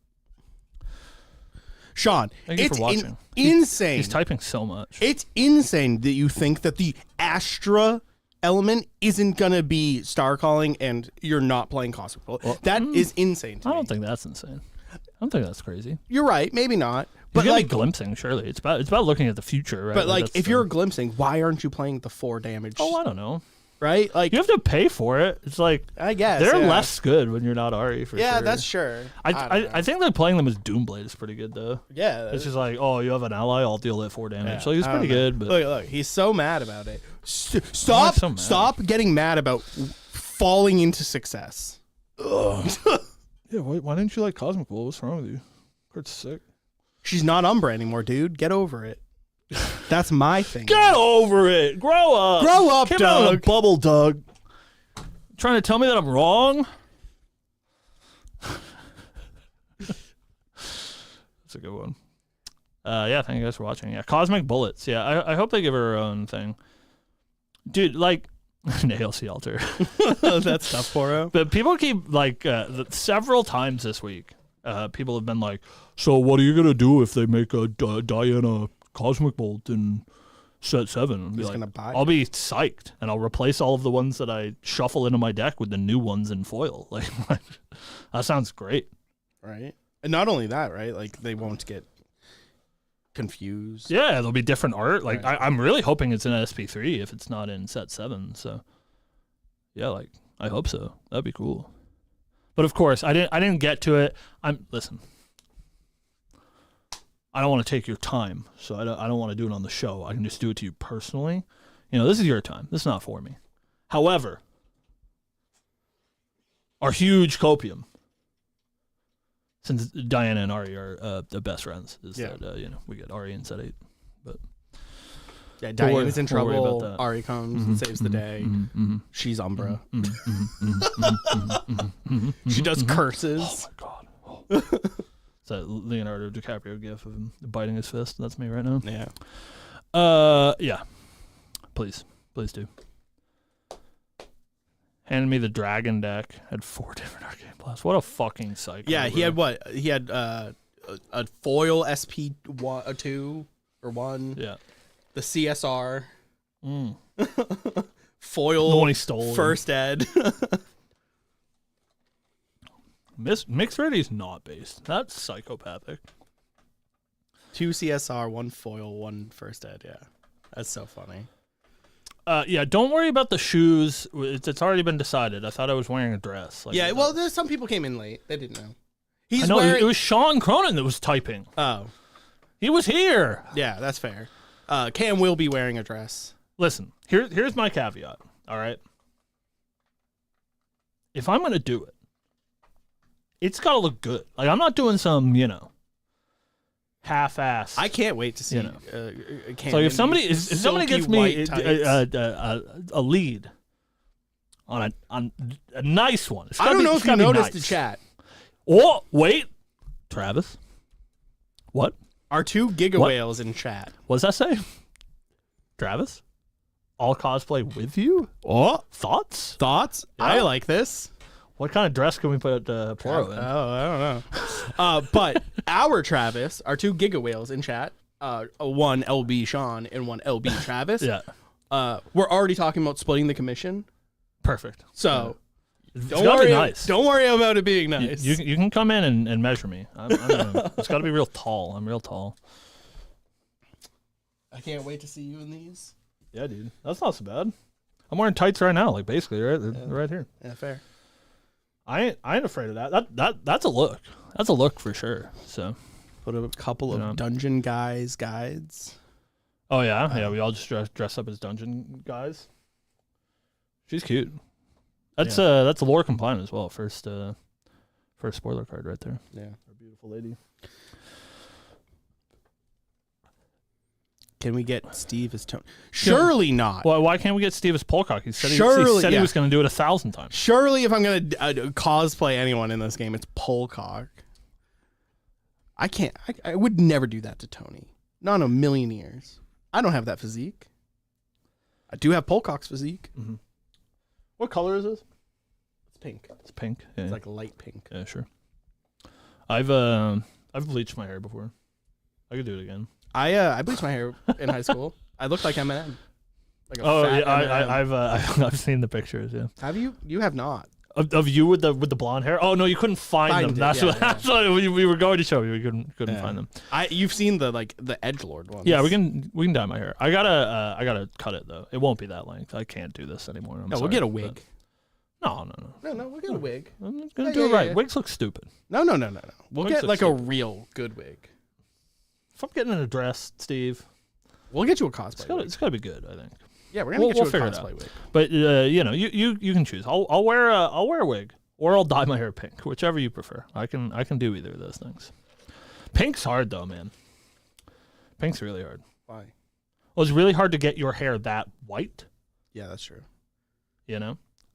Sean, thank you for watching. Insane. He's typing so much. It's insane that you think that the Astra element isn't going to be star calling and you're not playing Cosmic Bolt. Well, that is insane to me. I don't think that's insane. I don't think that's crazy. You're right. Maybe not. But like glimpsing, surely. It's about looking at the future, right? But like if you're glimpsing, why aren't you playing the 4 damage? Oh, I don't know. Right? Like you have to pay for it. It's like I guess they're less good when you're not Ari for sure. Yeah, that's sure. I think that playing them as Doomblade is pretty good though. Yeah. It's just like, oh, you have an ally, I'll deal that 4 damage. Yeah, so it's pretty good, but look, he's so mad about it. Stop getting mad about falling into success. Yeah, why didn't you like Cosmic Bolt? What's wrong with you? Kurt's sick. She's not Umbra anymore, dude. Get over it. That's my thing. Get over it. Grow up. Grow up, Came Doug. Out of a bubble, Doug. Trying to tell me that I'm wrong? That's a good one. Yeah, thank you guys for watching. Yeah, Cosmic Bullets. Yeah, I hope they give her own thing. Dude, like, ALC Alter. That's tough for her. But people keep, like, several times this week, people have been like, so what are you going to do if they make a Diana Cosmic Bolt in set 7? I'll be psyched, and I'll replace all of the ones that I shuffle into my deck with the new ones in foil. Like that sounds great. Right. And not only that, right? Like, they won't get confused. Yeah, there'll be different art. Like, right. I'm really hoping it's in SP3 if it's not in set 7. So, yeah, like, I hope so. That'd be cool. But of course, I didn't get to it. Listen. I don't want to take your time, so I don't want to do it on the show. I can just do it to you personally. This is your time. This is not for me. However, our huge copium, since Diana and Ari are the best friends, is that we get Ari in set 8. But yeah, Diana's in trouble. Ari comes and saves the day. She's Umbra. She does curses. Oh my god. It's that Leonardo DiCaprio gif of him biting his fist. That's me right now. Yeah. Yeah. Please do. Handed me the dragon deck. Had 4 different arcane blasts. What a fucking psycho. Yeah, he had what? He had a foil SP2 or 1. Yeah. The CSR. Foil. The one he stole. First ed. Mixed ready is not based. That's psychopathic. 2 CSR, 1 foil, 1 first ed. Yeah, that's so funny. Yeah, don't worry about the shoes. It's already been decided. I thought I was wearing a dress. Yeah, well, there's some people came in late. They didn't know. I know, it was Sean Cronin that was typing. Oh. He was here. Yeah, that's fair. Cam will be wearing a dress. Listen, here's my caveat, all right? If I'm going to do it, it's got to look good. Like, I'm not doing some, half-assed. I can't wait to see. Cam so if somebody gets me a lead on a nice one, I don't know if you noticed the chat. Oh, wait, Travis. What? Our 2 Giga Whales in chat. What does that say? Travis? All cosplay with you? Oh, Thoughts? Yeah. I like this. What kind of dress can we put Poro in? Oh, I don't know. But our Travis, our 2 Giga Whales in chat, 1 LB Sean and 1 LB Travis. Yeah. We're already talking about splitting the commission. Perfect. So don't worry. Nice. Don't worry about it being nice. You can come in and measure me. It's got to be real tall. I'm real tall. I can't wait to see you in these. Yeah, dude. That's not so bad. I'm wearing tights right now, like basically, right? They're right here. Yeah, fair. I ain't afraid of that. That's a look. That's a look for sure. So put a couple of dungeon guides. Oh yeah, we all just dress up as dungeon guys. She's cute. That's lore compliant as well. First spoiler card right there. Yeah, our beautiful lady. Can we get Steve as Tony? Surely not. Well, why can't we get Steve as Polcock? He said he was going to do it 1,000 times. Surely if I'm going to cosplay anyone in this game, it's Polcock. I can't. I would never do that to Tony. Not in a million years. I don't have that physique. I do have Polcock's physique. Mm-hmm. What color is this? It's pink. It's pink. Yeah. It's like light pink. Yeah, sure. I've bleached my hair before. I could do it again. I bleached my hair in high school. I looked like Eminem. Like I've seen the pictures. Yeah. Have you? You have not. Of you with the blonde hair? Oh no, you couldn't find them. That's what we were going to show you. We couldn't find them. You've seen the edgelord ones. Yeah, we can dye my hair. I gotta cut it though. It won't be that length. I can't do this anymore. I'm sorry, we'll get a wig. No, we'll get a wig. I'm gonna do it right. Yeah. Wigs look stupid. No. We'll get like a real good wig. If I'm getting in a dress, Steve, we'll get you a cosplay. It's gotta be good, I think. Yeah, we're gonna get you a cosplay wig. But you can choose. I'll wear a wig or I'll dye my hair pink, whichever you prefer. I can do either of those things. Pink's hard though, man. Pink's really hard. Why? Well, it's really hard to get your hair that white. Yeah, that's true.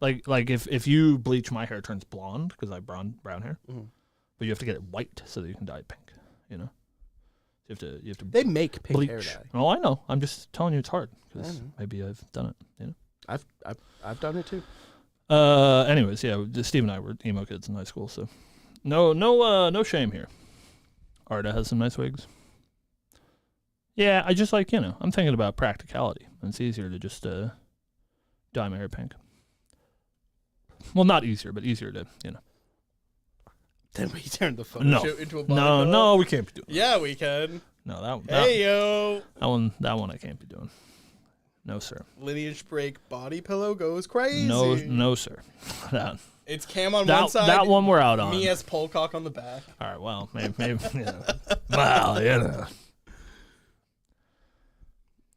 Like if you bleach, my hair turns blonde because I have brown hair. Mm-hmm. But you have to get it white so that you can dye it pink. You have to. They make pink bleach. Hair dye. Oh, I know. I'm just telling you it's hard because maybe I've done it. I've done it too. Anyways, yeah, Steve and I were emo kids in high school, so no shame here. Arda has some nice wigs. Yeah, I just I'm thinking about practicality. It's easier to just dye my hair pink. Well, not easier, but easier to Then we turned the photo shoot into a body No, we can't be doing that. Yeah, we can. No, that one I can't be doing. No, sir. Lineage Break body pillow goes crazy. No, sir. It's Cam on one side. That one we're out on. Me as Polcock on the back. All right, well, maybe well,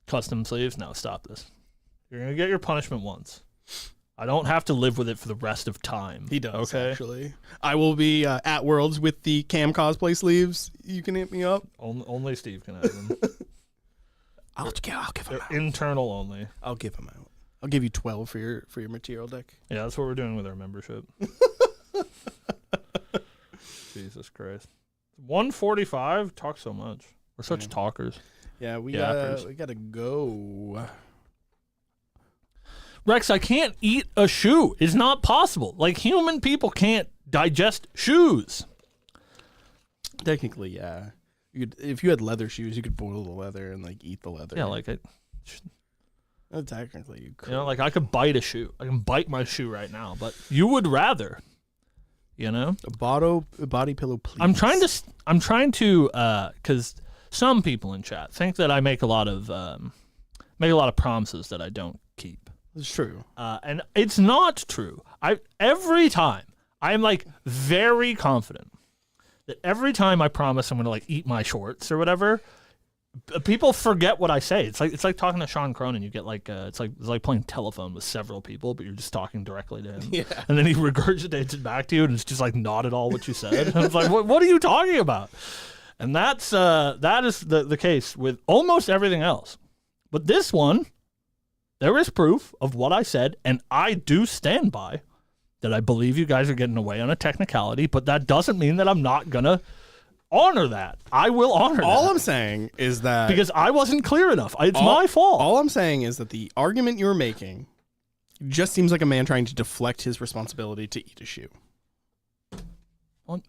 Custom sleeves? No, stop this. You're going to get your punishment once. I don't have to live with it for the rest of time. He does, actually. I will be at Worlds with the Cam cosplay sleeves. You can hit me up. Only Steve can have them. I'll give them out. Internal only. I'll give them out. I'll give you 12 for your material deck. Yeah, that's what we're doing with our membership. Jesus Christ. 145? Talk so much. We're such talkers. Yeah, we gotta go. Rex, I can't eat a shoe. It's not possible. Like, human people can't digest shoes. Technically, yeah. If you had leather shoes, you could boil the leather and eat the leather. Yeah, like technically you could. I could bite a shoe. I can bite my shoe right now, but you would rather You know, a body pillow, please. I'm trying to, because some people in chat think that I make a lot of promises that I don't keep. It's true. And it's not true. Every time I am like very confident that every time I promise I'm going to like eat my shorts or whatever, people forget what I say. It's like talking to Sean Cronin. You get like it's like playing telephone with several people, but you're just talking directly to him. Yeah. And then he regurgitates it back to you, and it's just like not at all what you said. And it's like, what are you talking about? And that is the case with almost everything else. But this one, there is proof of what I said, and I do stand by that. I believe you guys are getting away on a technicality, but that doesn't mean that I'm not gonna honor that. I will honor that. All I'm saying is that... Because I wasn't clear enough. It's my fault. All I'm saying is that the argument you're making just seems like a man trying to deflect his responsibility to eat a shoe. Well,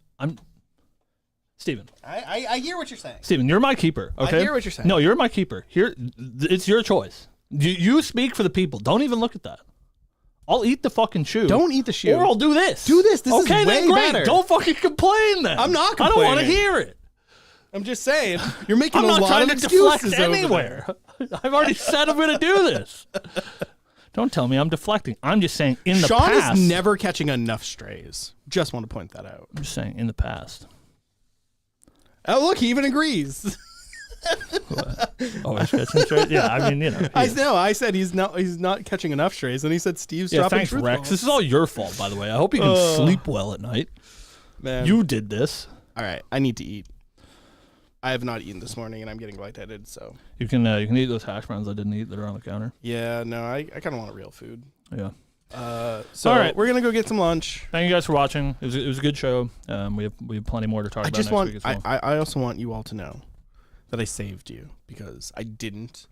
Steven. I hear what you're saying. Steven, you're my keeper, okay? I hear what you're saying. No, you're my keeper. Here, it's your choice. You speak for the people. Don't even look at that. I'll eat the fucking shoe. Don't eat the shoe. Or I'll do this. Do this. This okay, is way then great. better. Don't fucking complain then. I'm not complaining. I don't want to hear it. I'm just saying, you're making I'm a not lot trying of to excuses deflect anywhere. I've already said I'm going to do this. Don't tell me I'm deflecting. I'm just saying in the Sean past. is never catching enough strays. Just want to point that out. I'm just saying in the past. Oh, look, he even agrees. Always catching strays? Yeah, I mean, you know. I said he's not catching enough strays, and he said Steve's dropping thanks, truth Rex. bombs. This is all your fault, by the way. I hope you can sleep well at night. Man. You did this. All right, I need to eat. I have not eaten this morning, and I'm getting lightheaded, so. You can eat those hash browns I didn't eat that are on the counter. Yeah, no, I kind of want real food. Yeah. So all right. We're going to go get some lunch. Thank you guys for watching. It was a good show. We have plenty more to talk about next week as well. I also want you all to know that I saved you because I didn't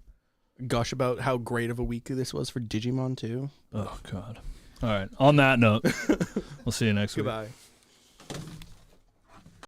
gush about how great of a week this was for Digimon too. Oh, God. All right. On that note, we'll see you next week. Goodbye.